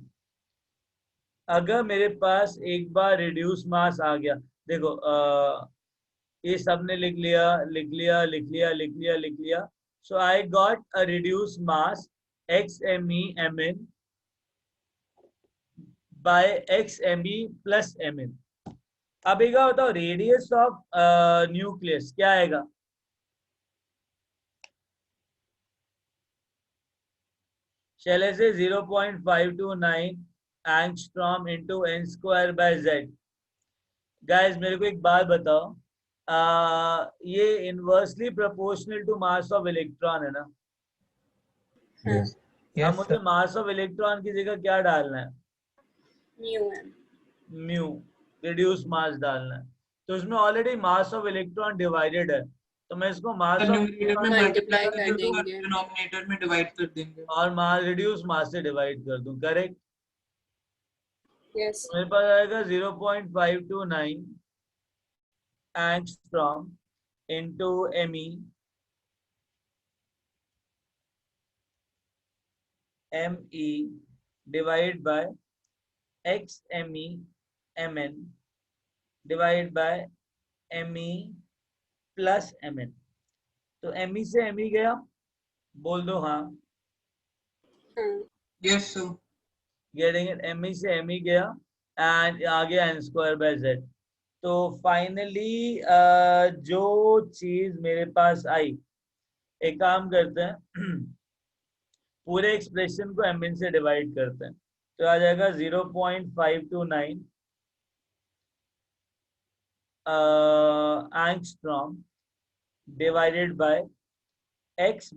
अगर मेरे पास एक बार रिड्यूस मास आ गया, देखो ये सबने लिख लिया, लिख लिया, लिख लिया, लिख लिया, लिख लिया. So I got a reduce mass X M E M N by X M E plus M N. अब एक बताओ, रेडियस ऑफ न्यूक्लियस क्या आएगा? Shall I say 0.529 angstrom into n square by z? Guys, मेरे को एक बात बताओ, ये inversely proportional to mass of electron है ना?
Yes.
अब
Yes,
मुझे
sir.
मास ऑफ इलेक्ट्रॉन की जगह क्या डालना है?
Mu m.
Mu, reduce mass डालना है. तो इसमें already mass of electron divided है, तो मैं इसको मास ऑफ
न्यूमरेटर में
Multiply
मल्टीप्लाई
कर
कर दूं और
देंगे.
डिनोमिनेटर में डिवाइड कर देंगे।
और मास रिड्यूस मास से डिवाइड कर दूं, करेक्ट?
Yes.
तो मेरे पास आएगा 0.529 angstrom into me me divided by x me mn divided by me plus mn. तो me से me गया, बोल दो हाँ.
Yes sir.
Getting it? me से me गया एंड आ गया n स्क्वायर बाय z. तो फाइनली जो चीज मेरे पास आई, एक काम करते हैं पूरे एक्सप्रेशन को mn से डिवाइड करते हैं, तो आ जाएगा 0.529 angstrom divided by x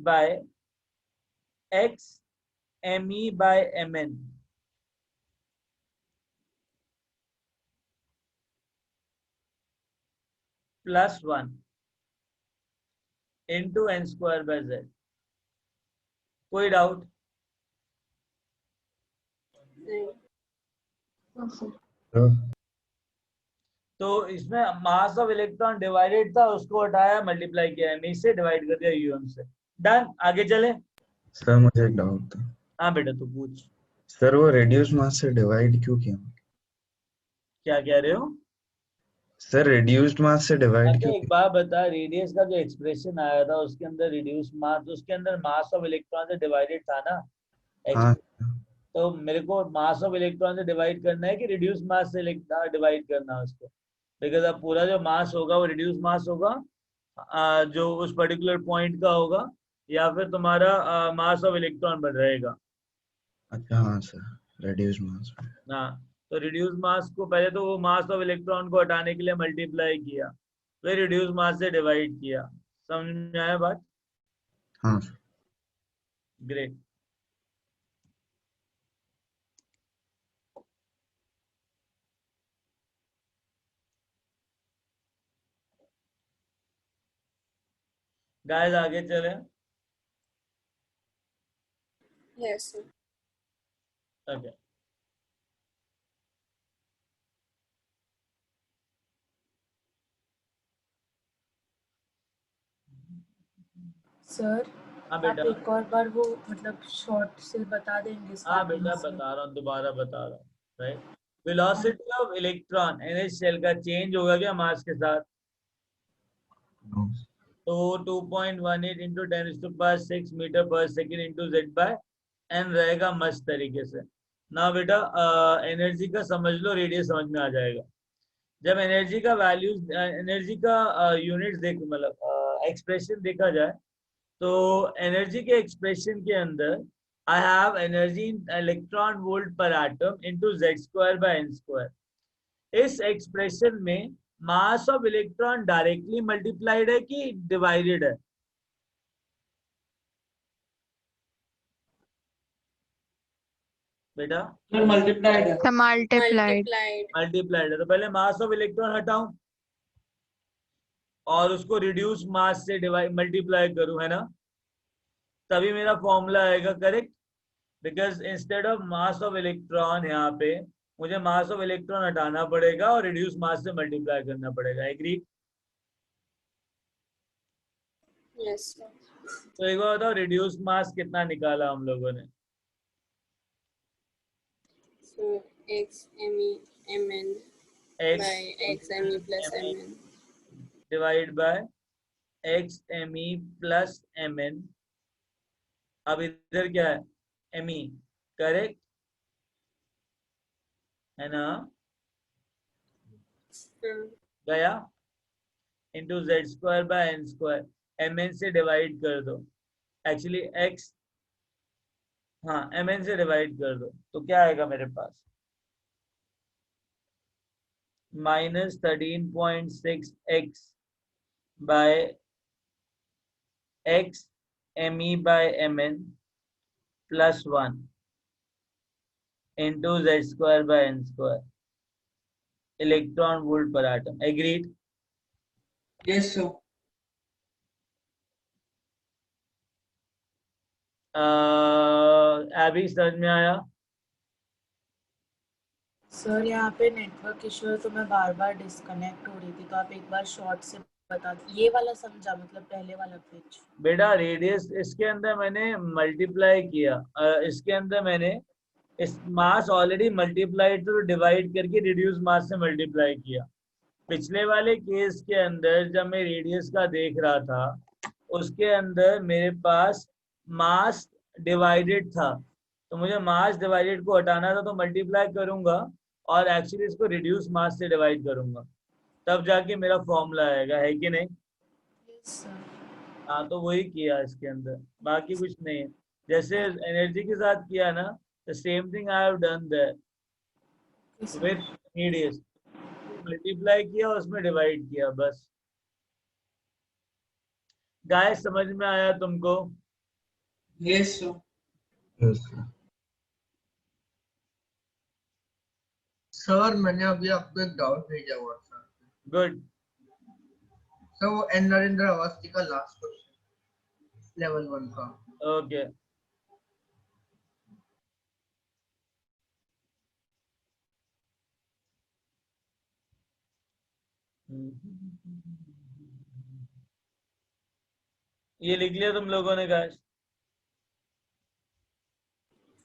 me by mn plus 1. into n square by z. कोई डाउट?
sir,
तो इसमें मास ऑफ इलेक्ट्रॉन डिवाइडेड था, उसको हटाया, मल्टीप्लाई किया me से, डिवाइड कर दिया um से. डन. आगे चले.
सर मुझे एक डाउट था
हाँ बेटा तू पूछ.
सर, वो रिड्यूस मास से डिवाइड क्यों किया?
क्या कह रहे हो?
सर रिड्यूस्ड मास से डिवाइड
अच्छा
क्यों
एक बात बता, रेडियस का जो एक्सप्रेशन आया था उसके अंदर रिड्यूस मास, उसके अंदर मास ऑफ इलेक्ट्रॉन से डिवाइडेड था ना.
किया? हाँ
तो मेरे को मास ऑफ इलेक्ट्रॉन से डिवाइड करना है कि रिड्यूस मास से डिवाइड करना है उसको? बिकॉज अब पूरा जो मास होगा वो रिड्यूस मास होगा, जो उस पर्टिकुलर पॉइंट का होगा, या फिर तुम्हारा मास ऑफ इलेक्ट्रॉन बढ़ रहेगा.
अच्छा, हाँ सर, रिड्यूस मास.
हाँ, तो रिड्यूस मास को पहले तो वो मास ऑफ इलेक्ट्रॉन को हटाने के लिए मल्टीप्लाई किया, फिर रिड्यूस मास से डिवाइड किया. समझ में आया बात?
हाँ सर.
ग्रेट. गाइस आगे चले.
Yes, sir.
ओके.
सर
हाँ
आप
बेटा.
एक और बार वो मतलब शॉर्ट से बता देंगे
हाँ
स्टार्टिंग
बेटा
से?
बता रहा हूँ, दोबारा बता रहा हूँ. Right. Velocity of electron NH shell का चेंज होगा क्या मास के साथ?
No.
तो 2.18 into 10⁻6 metre per second into Z by N रहेगा मस्त तरीके से ना बेटा. एनर्जी का समझ लो, रेडियस समझ में आ जाएगा. जब एनर्जी का वैल्यू, एनर्जी का यूनिट देख, मतलब एक्सप्रेशन देखा जाए, तो एनर्जी के एक्सप्रेशन के अंदर I have energy in electron volt per atom into z² by n². इस एक्सप्रेशन में mass of electron directly multiplied है कि डिवाइडेड है? बेटा
मल्टीप्लाइड है.
multiplied.
मल्टीप्लाइड है, तो पहले मास ऑफ इलेक्ट्रॉन हटाऊं और उसको रिड्यूस मास से डिवाइड मल्टीप्लाई करूं, है ना? तभी मेरा फॉर्मूला आएगा correct. Because instead of mass of electron यहाँ पे मुझे मास ऑफ इलेक्ट्रॉन हटाना पड़ेगा और रिड्यूस मास से मल्टीप्लाई करना पड़ेगा. एग्री?
Yes, sir.
तो एक बार बताओ, रिड्यूस मास कितना निकाला हम लोगों ने?
So x me mn
x
by x me plus mn.
Divide by X M E plus M N. अब इधर क्या है? M E. करेक्ट है ना? गया into z² by n². M N से डिवाइड कर दो. एक्चुअली x, हाँ एम एन से डिवाइड कर दो, तो क्या आएगा मेरे पास? -13.6x by x M E by M N plus 1 into z² by n² electron volt per atom. Agreed?
Yes sir.
अभी समझ में आया?
सर यहाँ पे नेटवर्क इशू है तो मैं बार बार डिस्कनेक्ट हो रही थी, तो आप एक बार शॉर्ट से बता. ये वाला समझा, मतलब पहले वाला पेज?
बेटा रेडियस इसके अंदर मैंने मल्टीप्लाई किया, इसके अंदर मैंने इस मास ऑलरेडी मल्टीप्लाइड तो डिवाइड करके रिड्यूस मास से मल्टीप्लाई किया. पिछले वाले केस के अंदर जब मैं रेडियस का देख रहा था, उसके अंदर मेरे पास मास डिवाइडेड था, तो मुझे मास डिवाइडेड को हटाना था, तो मल्टीप्लाई करूंगा और एक्चुअली इसको रिड्यूस मास से डिवाइड करूंगा, तब जाके मेरा फॉर्मूला आएगा. है कि नहीं?
Yes sir.
हाँ, तो वही किया इसके अंदर, बाकी कुछ नहीं है. जैसे एनर्जी के साथ किया ना, the same thing I have done that with radius. Multiply किया, उसमें डिवाइड किया, बस. गाइस समझ में आया तुमको?
Yes sir.
Yes, sir.
Sir मैंने अभी आपको एक डाउट भेजा व्हाट्सएप पे.
गुड.
सर वो एन नरेंद्र अवस्थी का लास्ट क्वेश्चन. लेवल 1 का।
ओके ये लिख लिया तुम लोगों ने गाइस?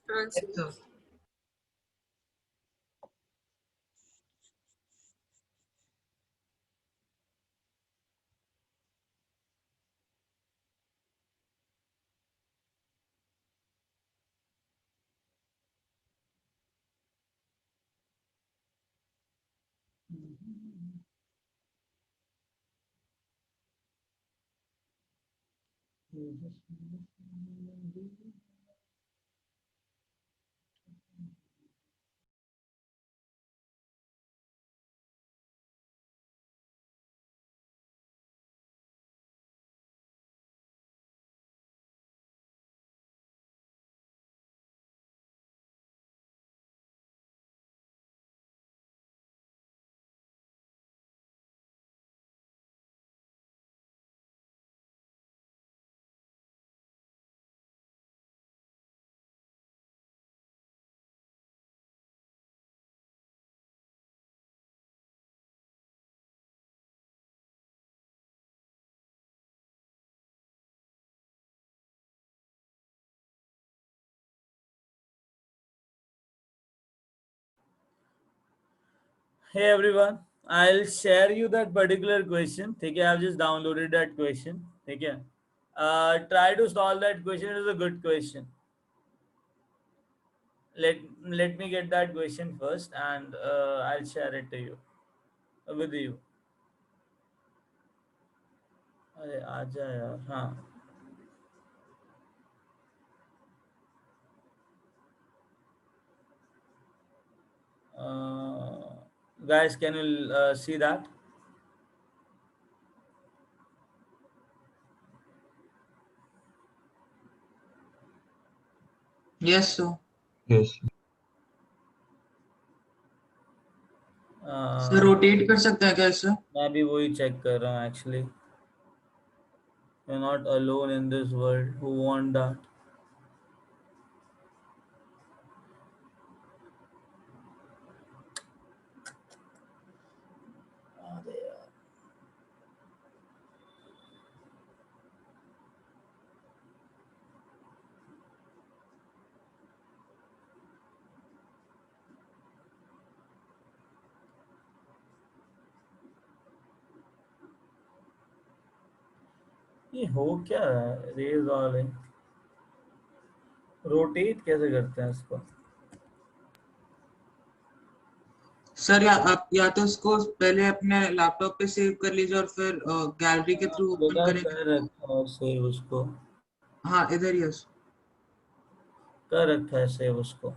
हाँ
Yes,
sir.
sir.
Hey everyone, I'll share you that particular question. ठीक है, I've just downloaded that question. ठीक है, try to solve that question. It is a good question. Let me get that question first, and I'll share it to you with you. अरे आजा यार, हाँ. Guys, can you see that?
Yes, sir.
Yes.
Sir rotate कर सकते हैं क्या sir?
मैं भी वही चेक कर रहा हूँ actually. You're not alone in this world who want that. अरे यार. ये हो क्या रहा है? रेज ऑल है. रोटेट कैसे करते हैं इसको?
सर आप या तो उसको पहले अपने लैपटॉप पे सेव कर लीजिए और फिर गैलरी के थ्रू ओपन
बेटा
करेंगे.
कर रखा है सेव उसको.
हाँ इधर ही है.
कर रखा है सेव उसको.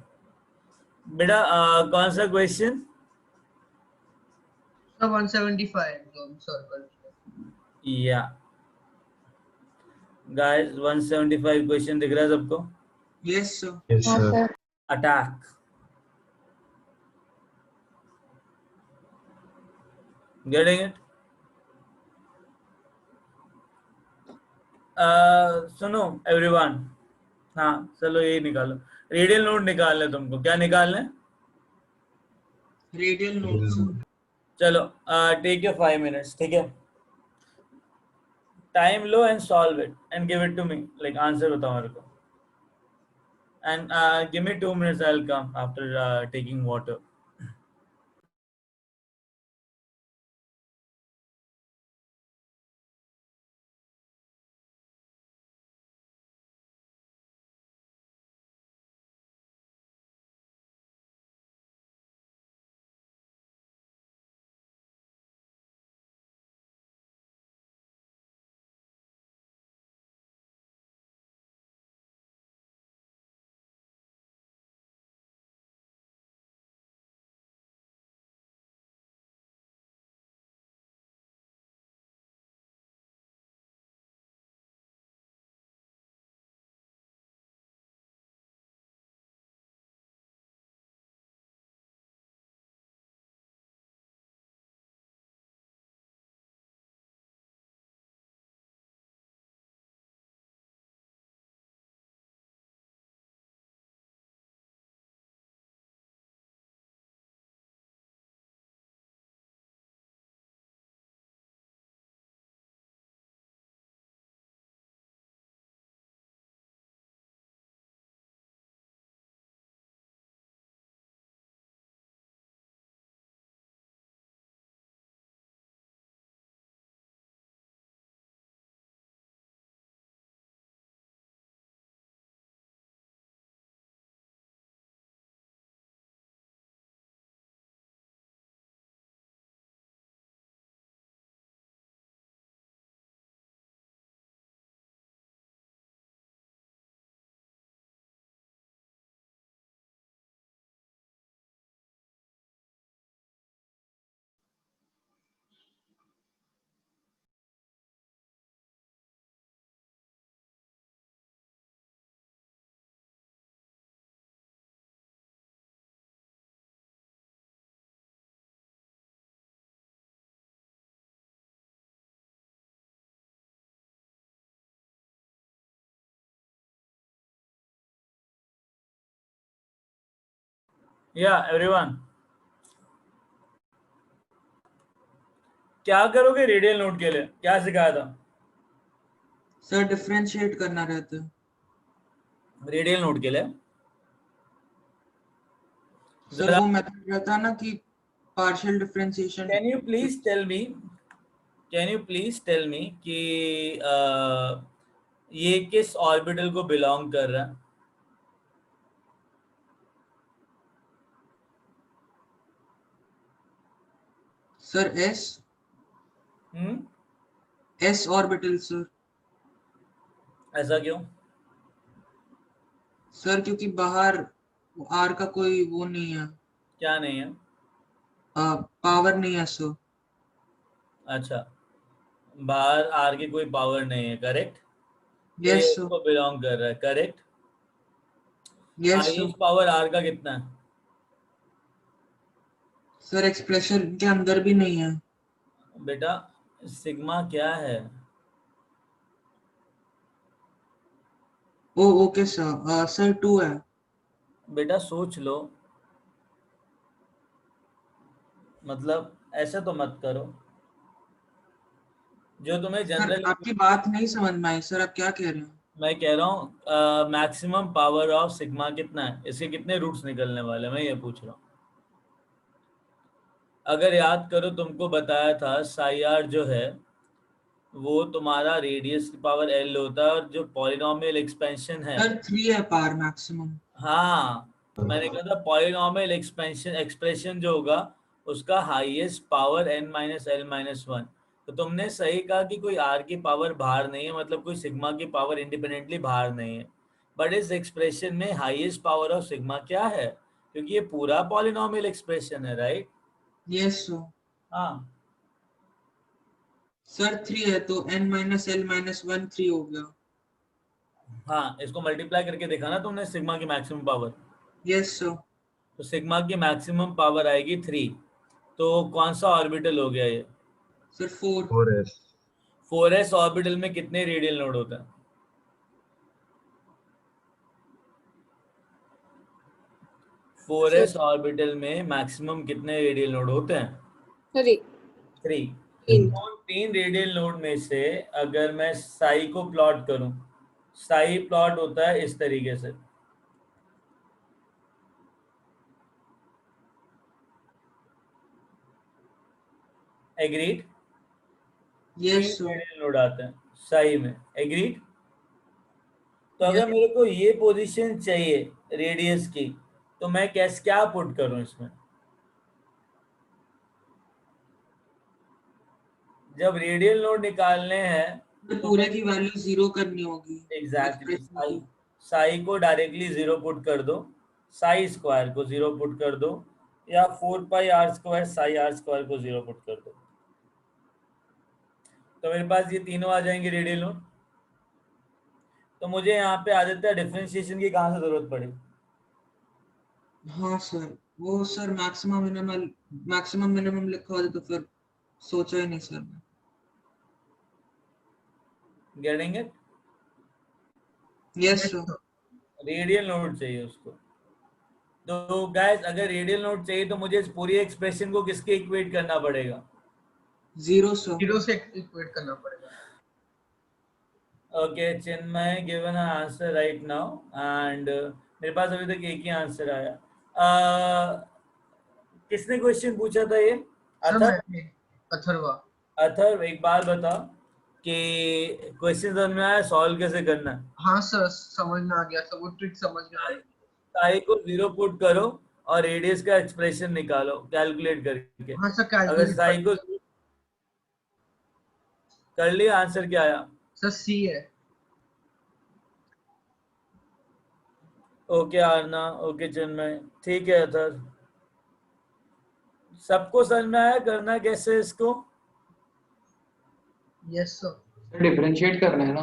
बेटा कौन सा क्वेश्चन?
So 175 zone circle.
या गाइस 175 क्वेश्चन दिख रहा है सबको?
Yes, sir.
Yes,
हाँ
sir.
Sir.
Attack. Getting it? सुनो एवरीवन. हाँ चलो यही निकालो. रेडियल नोट निकालना है तुमको. क्या निकालना है?
Radial node sir.
चलो टेक योर 5 minutes. ठीक है, टाइम लो and solve it and give it to me. Like answer बताओ मेरे को. And give me 2 minutes. I will come after taking water. या एवरीवन, क्या करोगे रेडियल नोड के लिए? क्या सिखाया था
सर डिफरेंशिएट करना रहता है।
रेडियल नोड के लिए?
सर
जरा
वो मेथड रहता है ना कि partial differentiation.
Can you please tell me कि ये किस ऑर्बिटल को बिलोंग कर रहा है?
Sir S S orbital sir.
ऐसा क्यों?
सर क्योंकि बाहर आर का कोई वो नहीं है,
क्या नहीं है?
पावर नहीं है सर।
अच्छा, बाहर आर की कोई पावर नहीं है, करेक्ट? तो ये
यस सर।
इसको बिलोंग कर रहा है, correct?
Yes sir.
Highest power R का कितना है?
सर एक्सप्रेशन के अंदर भी नहीं है।
बेटा सिग्मा क्या है?
ओ ओके सर। सर 2 है।
बेटा सोच लो, मतलब ऐसे तो मत करो। जो तुम्हें
सर
जनरल,
आपकी बात नहीं समझ में आई सर, आप क्या कह रहे हैं?
मैं कह रहा हूँ मैक्सिमम पावर ऑफ सिग्मा कितना है, इसके कितने रूट्स निकलने वाले हैं, मैं ये पूछ रहा हूँ। अगर याद करो तुमको बताया था साई आर जो है वो तुम्हारा रेडियस की पावर एल होता है, और जो पॉलिनोमियल एक्सपेंशन है,
सर 3 है पावर मैक्सिमम।
हाँ मैंने कहा था पॉलिनोमियल एक्सप्रेशन जो होगा उसका highest power n minus L minus one. तो तुमने सही कहा कि कोई r की पावर बाहर नहीं है, मतलब कोई सिग्मा की पावर इंडिपेंडेंटली बाहर नहीं है। बट इस एक्सप्रेशन में हाईएस्ट पावर ऑफ सिग्मा क्या है, क्योंकि ये पूरा पॉलिनोमियल एक्सप्रेशन है, राइट?
Yes sir.
हाँ,
सर 3 है तो n माइनस एल माइनस 1 3 हो गया।
हाँ इसको मल्टीप्लाई करके देखा ना तुमने सिग्मा की मैक्सिमम पावर?
Yes sir.
तो सिग्मा की मैक्सिमम पावर आएगी 3। तो कौन सा ऑर्बिटल हो गया ये?
सर 4।
4s
4s ऑर्बिटल में कितने रेडियल नोड होता है? 4s ऑर्बिटल में मैक्सिमम कितने रेडियल नोड होते हैं?
3
3।
तीन।
तो 3 रेडियल नोड में से अगर मैं साई को प्लॉट करूं, साई प्लॉट होता है इस तरीके से। Agreed?
Yes
3
sir.
Radial node आते हैं साई में, एग्रीड? तो अगर
यस
मेरे को ये पोजीशन चाहिए रेडियस की, तो मैं कैसे क्या पुट करूं इसमें? जब रेडियल नोड निकालने हैं तो
पूरे
मैं
की वैल्यू 0 करनी होगी
एग्जैक्टली
एक्सप्रेशन की।
साई को डायरेक्टली 0 पुट कर दो, साई स्क्वायर को 0 पुट कर दो, या 4 pi r square psi r square को 0 पुट कर दो। तो मेरे पास ये तीनों आ जाएंगे रेडियल नोड। तो मुझे यहाँ पे आदित्य डिफरेंशिएशन की कहाँ से जरूरत पड़ी?
हाँ सर, वो सर मैक्सिमम मिनिमम लिखा होता तो फिर सोचा ही नहीं sir.
Getting it?
Yes sir.
Radial node चाहिए उसको। तो गाइस अगर रेडियल नोड चाहिए तो मुझे इस पूरी एक्सप्रेशन को किसके इक्वेट करना पड़ेगा?
0 सर।
0 से इक्वेट करना पड़ेगा।
Okay Chinmay given answer right now, and मेरे पास अभी तक एक ही आंसर आया। किसने क्वेश्चन पूछा था ये?
सर
अथर्व?
मैंने अथर्वा।
अथर्व एक बात बता कि क्वेश्चन समझ में आया, सॉल्व कैसे करना है?
हाँ सर समझ में आ गया सर, वो ट्रिक समझ में आ गई।
साई को 0 पुट करो और रेडियस का एक्सप्रेशन निकालो कैलकुलेट करके।
हाँ सर
अगर
कैलकुलेट
साई को कर लिया, आंसर क्या आया?
सर सी है।
ओके आरना, ओके चिन्मय, ठीक है अथर्व। सबको समझ में आया करना कैसे इसको?
Yes sir.
डिफरेंशिएट करना है ना?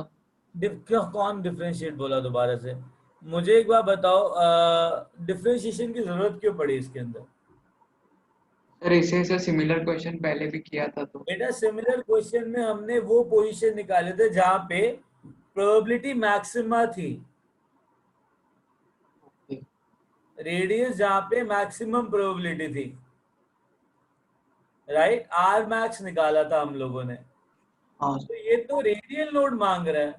क्यों, कौन डिफरेंशिएट बोला दोबारा से? मुझे एक बार बताओ, डिफरेंशिएशन की जरूरत क्यों पड़ी इसके अंदर?
सर इसे से सिमिलर क्वेश्चन पहले भी किया था तो।
बेटा सिमिलर क्वेश्चन में हमने वो पोजीशन निकाले थे जहां पे प्रोबेबिलिटी मैक्सिमा थी। रेडियस जहां पे मैक्सिमम प्रोबेबिलिटी थी, राइट, आर मैक्स निकाला था हम लोगों ने।
हाँ
तो ये तो रेडियल नोड मांग रहा है।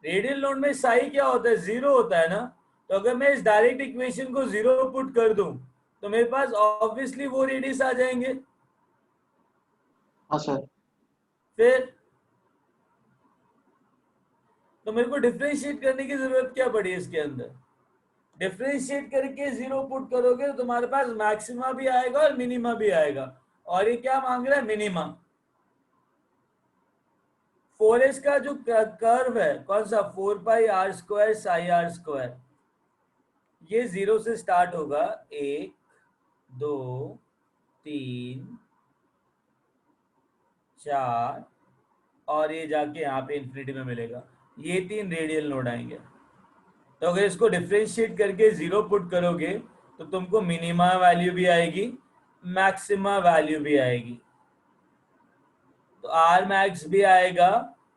रेडियल नोड में साई क्या होता है, 0 होता है ना। तो अगर मैं इस डायरेक्ट इक्वेशन को 0 पुट कर दूं तो मेरे पास ऑब्वियसली वो रेडियस आ जाएंगे।
हाँ सर।
फिर तो मेरे को डिफरेंशिएट करने की जरूरत क्या पड़ी इसके अंदर? डिफरेंशिएट करके 0 पुट करोगे तो तुम्हारे पास मैक्सिमा भी आएगा और मिनिमा भी आएगा। और ये क्या मांग रहा है, मिनिमा। 4s का जो कर्व है कौन सा, 4 pi r square psi r square, ये 0 से स्टार्ट होगा, 1 2 3 4 और ये जाके यहाँ पे इंफिनिटी में मिलेगा। ये 3 रेडियल नोड आएंगे। तो अगर इसको डिफरेंशिएट करके 0 पुट करोगे तो तुमको मिनिमा वैल्यू भी आएगी, मैक्सिमा वैल्यू भी आएगी। तो आर मैक्स भी आएगा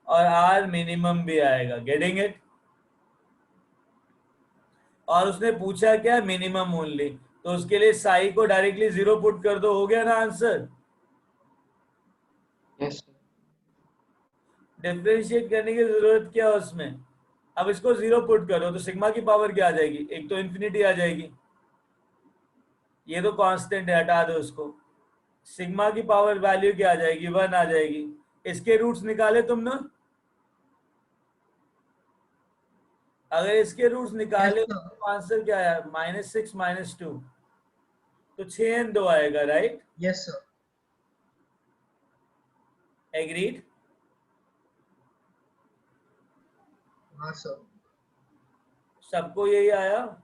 और आर मिनिमम भी आएगा। Getting it? और उसने पूछा क्या, मिनिमम ओनली, तो उसके लिए साई को डायरेक्टली 0 पुट कर दो, हो गया ना आंसर।
यस
डिफरेंशिएट करने की जरूरत क्या है उसमें? अब इसको 0 पुट करो तो सिग्मा की पावर क्या आ जाएगी, एक तो इंफिनिटी आ जाएगी। ये तो कांस्टेंट है, हटा दो उसको। सिग्मा की पावर वैल्यू क्या आ जाएगी, 1 आ जाएगी। इसके रूट्स निकाले तुमने? अगर इसके रूट्स निकाले
sir.
तो आंसर क्या है, -6 -2, तो 6 और 2 आएगा, राइट?
Yes, sir.
एग्रीड?
हाँ sir.
सबको यही आया?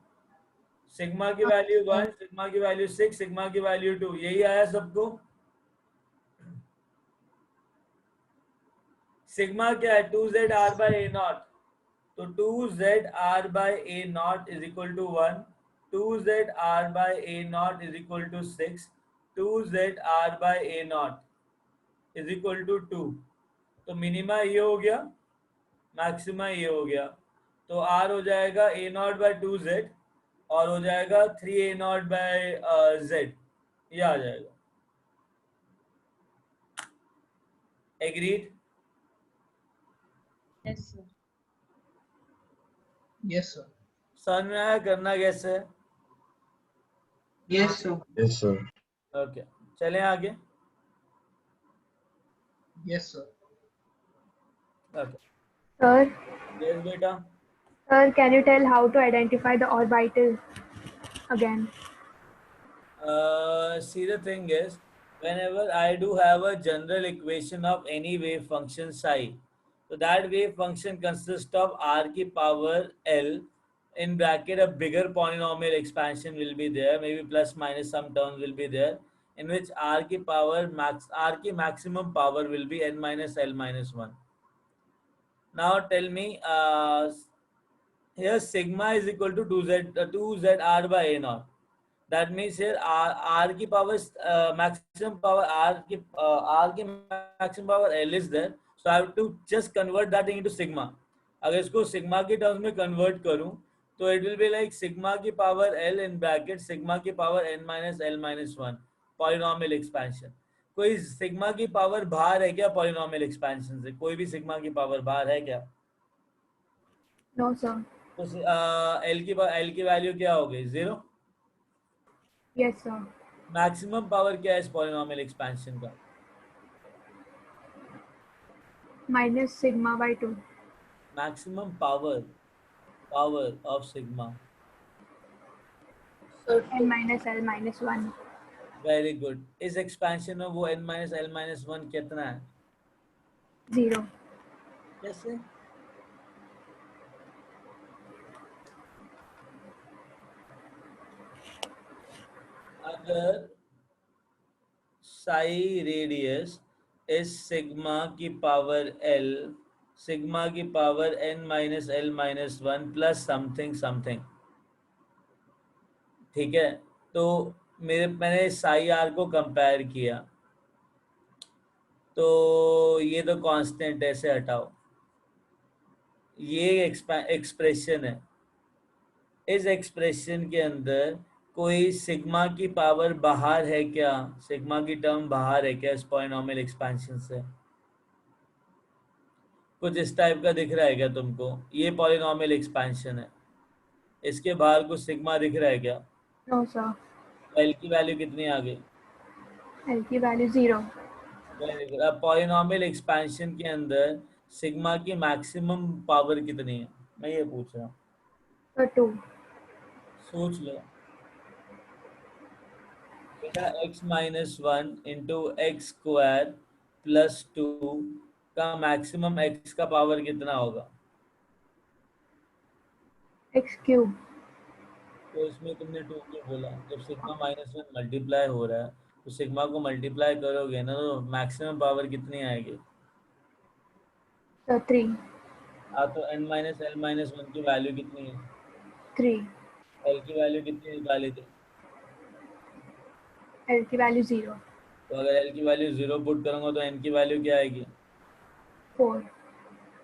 सिग्मा की वैल्यू 1, सिग्मा की वैल्यू 6, सिग्मा की वैल्यू 2, यही आया सबको? सिग्मा क्या है, 2zr/a0। तो 2zr/a0 is equal to 1, 2zr/a0 is equal to 6, 2zr/a0 is equal to 2। तो मिनिमा ये हो गया, मैक्सिमा ये हो गया। तो r हो जाएगा a0/2z और हो जाएगा 3a0/z, ये आ जाएगा। Agreed?
Yes, sir.
Yes, sir.
समझ में आया करना कैसे है?
Yes, sir.
Yes, sir.
Okay, चलें आगे।
Yes, sir.
Okay,
Sir,
yes बेटा।
sir, can you tell how to identify the orbital again?
See, the thing is, whenever I do have a general equation of any wave function psi, so that wave function consists of r की power l, in bracket a bigger polynomial expansion will be there, maybe plus minus some terms will be there, in which r की maximum power will be n minus l minus 1. Now tell me, here sigma is equal to 2zr/a0. That means here r की power maximum power r की maximum power l is there, so I have to just convert that into sigma. अगर इसको sigma की terms में convert करूं तो it will be like sigma की power l in bracket sigma की power n minus l minus 1 polynomial expansion. कोई sigma की पावर बाहर है क्या पॉलिनोमियल एक्सपेंशन से? कोई भी सिग्मा की पावर बाहर है क्या?
No, sir.
तो l की वैल्यू क्या हो गई, 0।
Yes, sir.
मैक्सिमम पावर क्या है इस पॉलिनोमियल एक्सपेंशन का?
Minus sigma by 2.
Maximum power of sigma.
So
N minus L minus 1.
Very good. इस एक्सपेंशन में वो n minus l minus 1 कितना है?
0.
कैसे? अगर साई रेडियस इस सिग्मा की पावर l, सिग्मा की power n minus l minus 1 plus something something, ठीक है? तो मैंने साई आर को कंपेयर किया तो ये तो कांस्टेंट है, ऐसे हटाओ। ये एक्सप्रेशन है, इस एक्सप्रेशन के अंदर कोई सिग्मा की पावर बाहर है क्या? सिग्मा की टर्म बाहर है क्या इस पॉलिनॉमियल एक्सपेंशन से? कुछ इस टाइप का दिख रहा है क्या तुमको? ये पॉलिनॉमियल एक्सपेंशन है, इसके बाहर कुछ सिग्मा दिख रहा है क्या?
No, sir.
एल की वैल्यू कितनी आ गई?
L की वैल्यू 0.
Very good. अब पॉलिनॉमियल एक्सपेंशन के अंदर सिग्मा की मैक्सिमम पावर कितनी है, मैं ये पूछ रहा हूँ।
So 2.
सोच लो बेटा, x minus 1 into x square plus 2 का मैक्सिमम x का पावर कितना होगा?
X cube.
तो इसमें तुमने 2 क्यों बोला? जब सिग्मा माइनस 1 मल्टीप्लाई हो रहा है तो सिग्मा को मल्टीप्लाई करोगे ना, तो मैक्सिमम पावर कितनी आएगी?
So 3.
हाँ, तो n माइनस एल माइनस 1 की वैल्यू कितनी है?
3.
l की वैल्यू कितनी निकाली थी?
L की वैल्यू 0.
तो अगर l की वैल्यू 0 पुट करूंगा तो n की वैल्यू क्या आएगी?
4.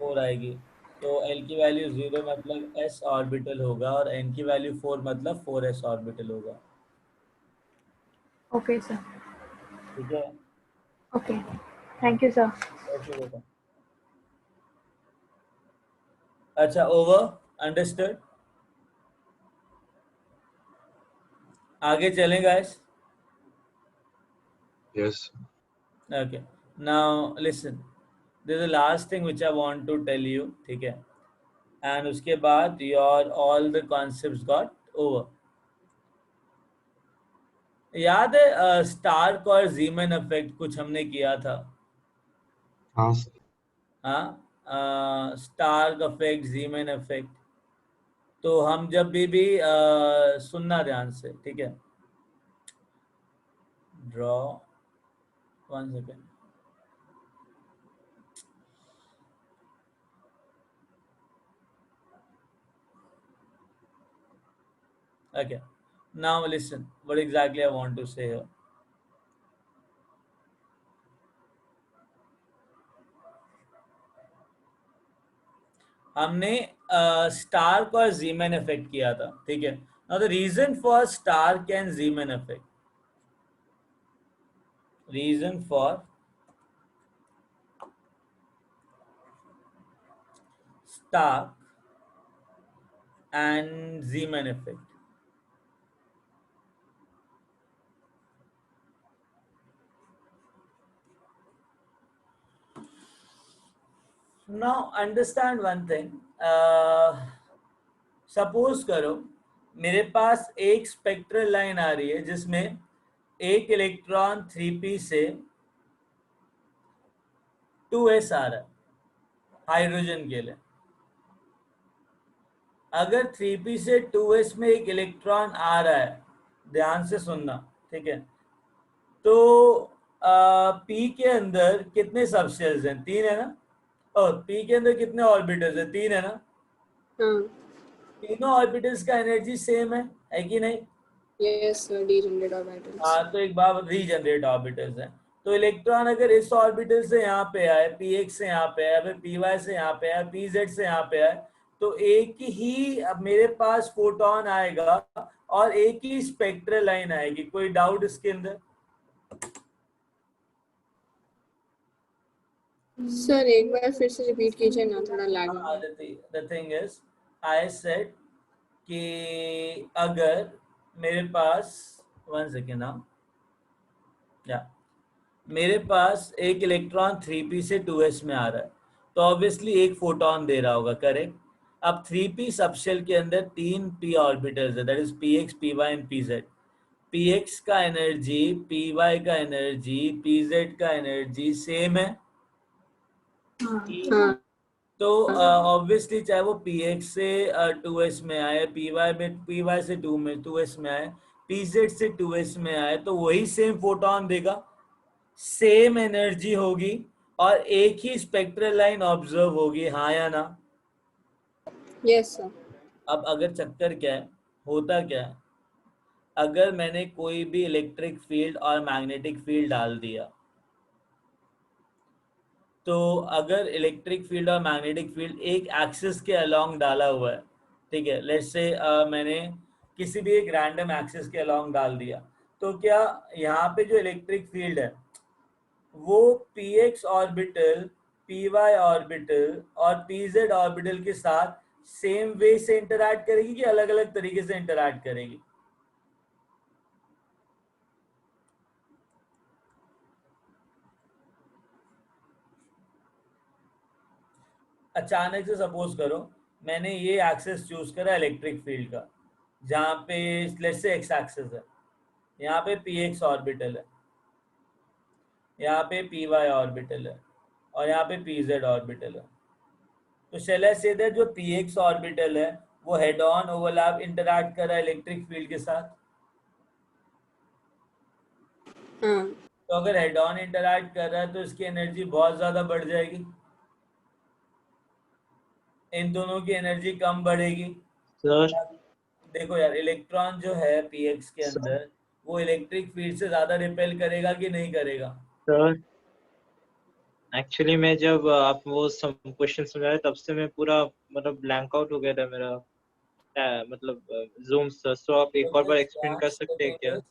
4 आएगी। तो l की वैल्यू 0 मतलब s ऑर्बिटल होगा और n की वैल्यू 4 मतलब 4s ऑर्बिटल होगा।
Okay, sir.
ठीक है?
Okay. Thank you, sir.
Okay बेटा। अच्छा, ओवर, अंडरस्टूड। आगे चलें guys?
Yes.
Okay. Now listen. This is the last thing which I want to tell you. ठीक है? And उसके बाद your all the concepts got over. याद है स्टार्क और जीमन इफेक्ट कुछ हमने किया था?
हाँ सर।
हाँ, स्टार्क इफेक्ट, जीमन इफेक्ट। तो हम जब भी सुनना ध्यान से, ठीक है? Draw 1 second. Okay, now listen what exactly I want to say here. हमने स्टार्क और जीमन इफेक्ट किया था, ठीक है? Now the reason for Stark and Zeeman effect, reason for Stark and Zeeman effect. Now understand one thing. Suppose करो मेरे पास एक spectral line आ रही है जिसमें एक इलेक्ट्रॉन 3p से 2s आ रहा है हाइड्रोजन के लिए. अगर 3p से 2s में एक इलेक्ट्रॉन आ रहा है, ध्यान से सुनना, ठीक है? तो p के अंदर कितने सबशेल्स हैं? 3 है ना? और p के अंदर कितने ऑर्बिटल्स हैं? 3 है ना?
हाँ.
तीनों ऑर्बिटल्स का एनर्जी सेम है कि नहीं?
Yes, sir. Degenerate orbitals.
हाँ, तो एक बार रीजनरेट ऑर्बिटल्स हैं. तो इलेक्ट्रॉन अगर इस ऑर्बिटल से यहाँ पे आए, px से यहाँ पे आए, फिर py से यहाँ पे आए, pz से यहाँ पे आए, तो एक ही अब मेरे पास फोटोन आएगा और एक ही स्पेक्ट्रल लाइन आएगी. कोई डाउट इसके अंदर?
सर एक बार फिर से रिपीट कीजिए ना, थोड़ा लैग हो गया.
The thing is, I said कि अगर मेरे पास 1 सेकेंड ना, या मेरे पास एक इलेक्ट्रॉन 3p से 2s में आ रहा है, तो ऑब्वियसली एक फोटोन दे रहा होगा, करेक्ट? अब 3p सबशेल के अंदर 3 p ऑर्बिटल्स है, that is px, py and pz. px का एनर्जी, py का एनर्जी, pz का एनर्जी सेम है.
हाँ.
तो ऑब्वियसली चाहे वो px से 2s में आए, py से 2s में आए, pz से 2s में आए, तो वही सेम फोटोन देगा, सेम एनर्जी होगी और एक ही स्पेक्ट्रल लाइन ऑब्जर्व होगी. हाँ या ना?
Yes, sir.
अब अगर चक्कर क्या है, होता क्या है, अगर मैंने कोई भी इलेक्ट्रिक फील्ड और मैग्नेटिक फील्ड डाल दिया, तो अगर इलेक्ट्रिक फील्ड और मैग्नेटिक फील्ड एक एक्सिस के अलोंग डाला हुआ है, ठीक है, लेट्स से मैंने किसी भी एक रैंडम एक्सिस के अलोंग डाल दिया, तो क्या यहाँ पे जो इलेक्ट्रिक फील्ड है वो px ऑर्बिटल, py ऑर्बिटल और pz ऑर्बिटल के साथ सेम वे से इंटरैक्ट करेगी कि अलग अलग तरीके से इंटरैक्ट करेगी? अचानक से सपोज करो मैंने ये एक्सेस चूज करा इलेक्ट्रिक फील्ड का, जहाँ पे लेट्स से एक्स एक्सेस है, यहाँ पे px ऑर्बिटल है, यहाँ पे py ऑर्बिटल है और यहाँ पे pz ऑर्बिटल है। तो शैल आई से दैट जो px ऑर्बिटल है वो हेड ऑन ओवरलैप इंटरैक्ट कर रहा है इलेक्ट्रिक फील्ड के साथ।
हाँ
तो अगर हेड ऑन इंटरैक्ट कर रहा है तो इसकी एनर्जी बहुत ज्यादा बढ़ जाएगी, इन दोनों की एनर्जी कम बढ़ेगी।
सर
देखो यार, इलेक्ट्रॉन जो है px के
सर
अंदर वो इलेक्ट्रिक फील्ड से ज्यादा रिपेल करेगा कि नहीं करेगा?
सर एक्चुअली मैं जब आप वो सब क्वेश्चन समझाए तब से मैं पूरा मतलब ब्लैंक आउट हो गया था मेरा मतलब जूम सर। तो आप
तो
एक और बार
this
एक्सप्लेन कर
wants to
सकते हैं
do
क्या?
this.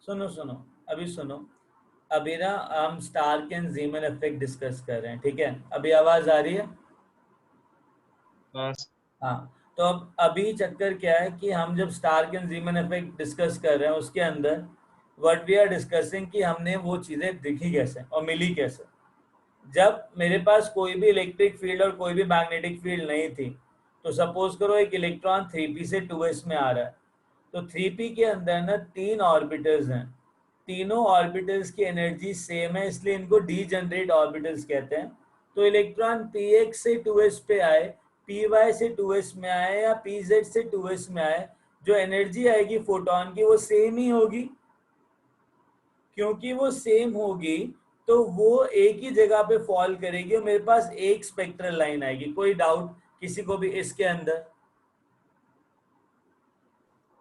सुनो सुनो, अभी सुनो, अभी ना हम स्टार्क एंड ज़ीमन इफेक्ट डिस्कस कर रहे हैं, ठीक है? अभी आवाज आ रही है?
हाँ
हाँ, तो अब अभी चक्कर क्या है कि हम जब स्टार्क एंड ज़ीमन इफेक्ट डिस्कस कर रहे हैं उसके अंदर व्हाट वी आर डिस्कसिंग कि हमने वो चीजें दिखी कैसे और मिली कैसे। जब मेरे पास कोई भी इलेक्ट्रिक फील्ड और कोई भी मैग्नेटिक फील्ड नहीं थी, तो सपोज करो एक इलेक्ट्रॉन 3p से 2s में आ रहा है, तो 3p के अंदर ना 3 ऑर्बिटल्स हैं, तीनों ऑर्बिटल्स की एनर्जी सेम है, इसलिए इनको डीजनरेट ऑर्बिटल्स कहते हैं। तो इलेक्ट्रॉन px से 2s पे आए, py से 2s में आए या pz से 2s में आए, जो एनर्जी आएगी फोटोन की वो सेम ही होगी। क्योंकि वो सेम होगी तो वो एक ही जगह पे फॉल करेगी और मेरे पास एक स्पेक्ट्रल लाइन आएगी। कोई डाउट किसी को भी इसके अंदर?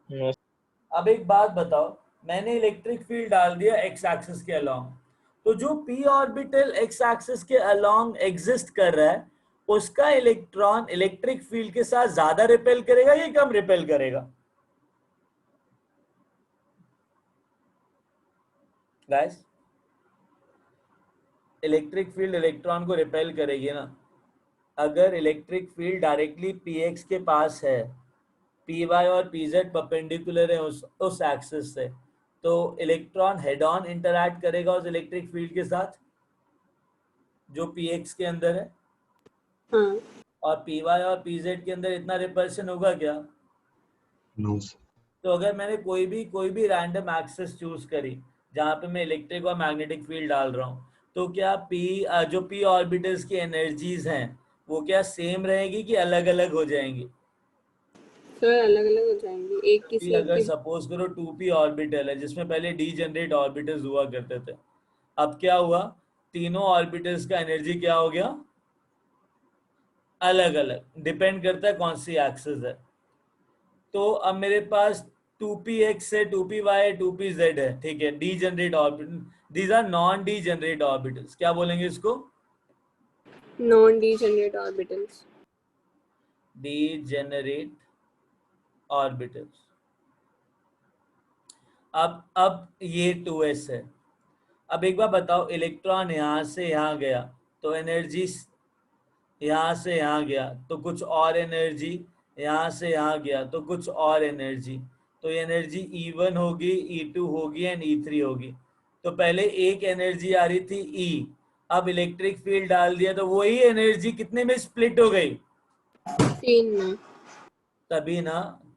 नो
अब एक बात बताओ, मैंने इलेक्ट्रिक फील्ड डाल दिया एक्स एक्सिस के अलोंग, तो जो p ऑर्बिटल एक्स एक्सिस के अलोंग एग्जिस्ट कर रहा है उसका इलेक्ट्रॉन इलेक्ट्रिक फील्ड के साथ ज्यादा रिपेल करेगा या कम रिपेल करेगा? गाइस, इलेक्ट्रिक फील्ड इलेक्ट्रॉन को रिपेल करेगी ना। अगर इलेक्ट्रिक फील्ड डायरेक्टली px के पास है, py और pz परपेंडिकुलर है उस एक्सिस से, तो इलेक्ट्रॉन हेड ऑन इंटरैक्ट करेगा उस इलेक्ट्रिक फील्ड के साथ जो px के अंदर है,
हाँ
और py और pz के अंदर इतना रिपल्शन होगा क्या?
No, sir.
तो अगर मैंने कोई भी रैंडम एक्सिस चूज करी जहाँ पे मैं इलेक्ट्रिक और मैग्नेटिक फील्ड डाल रहा हूँ, तो क्या जो p ऑर्बिटल्स की एनर्जीज हैं वो क्या सेम रहेगी कि अलग अलग हो जाएंगी?
सर अलग अलग हो जाएंगे, एक
अभी
किसी एक
अगर
की।
सपोज करो 2p ऑर्बिटल है जिसमें पहले डीजनरेट ऑर्बिटल्स हुआ करते थे, अब क्या हुआ, तीनों ऑर्बिटल्स का एनर्जी क्या हो गया? अलग अलग, डिपेंड करता है कौन सी एक्सिस है। तो अब मेरे पास 2px से 2py 2pz है, ठीक है, degenerate orbital, these are non degenerate orbitals, क्या बोलेंगे इसको?
Non degenerate orbitals.
Degenerate orbitals. अब ये 2s है। अब एक बार बताओ, इलेक्ट्रॉन यहाँ से यहाँ गया तो एनर्जी यहाँ से यहाँ गया तो कुछ और एनर्जी, यहाँ से यहाँ गया तो कुछ और एनर्जी, तो एनर्जी E1 होगी, E2 होगी एंड E3 होगी। तो पहले एक एनर्जी आ रही थी E, अब इलेक्ट्रिक फील्ड डाल दिया तो वही एनर्जी कितने में स्प्लिट हो गई?
3 में।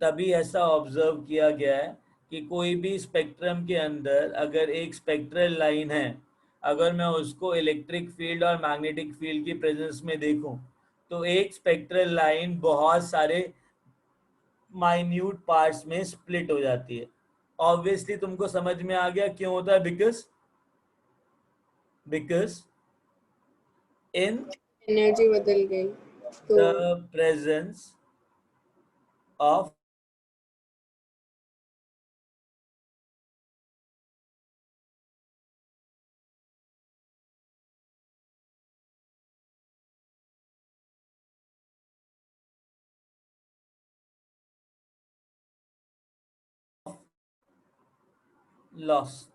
तभी ऐसा ऑब्जर्व किया गया है कि कोई भी स्पेक्ट्रम के अंदर अगर एक स्पेक्ट्रल लाइन है, अगर मैं उसको इलेक्ट्रिक फील्ड और मैग्नेटिक फील्ड की प्रेजेंस में देखूं, तो एक स्पेक्ट्रल लाइन बहुत सारे माइन्यूट पार्ट्स में स्प्लिट हो जाती है। ऑब्वियसली तुमको समझ में आ गया क्यों होता है? बिकॉज इन
एनर्जी बदल गई तो
द प्रेजेंस ऑफ loss.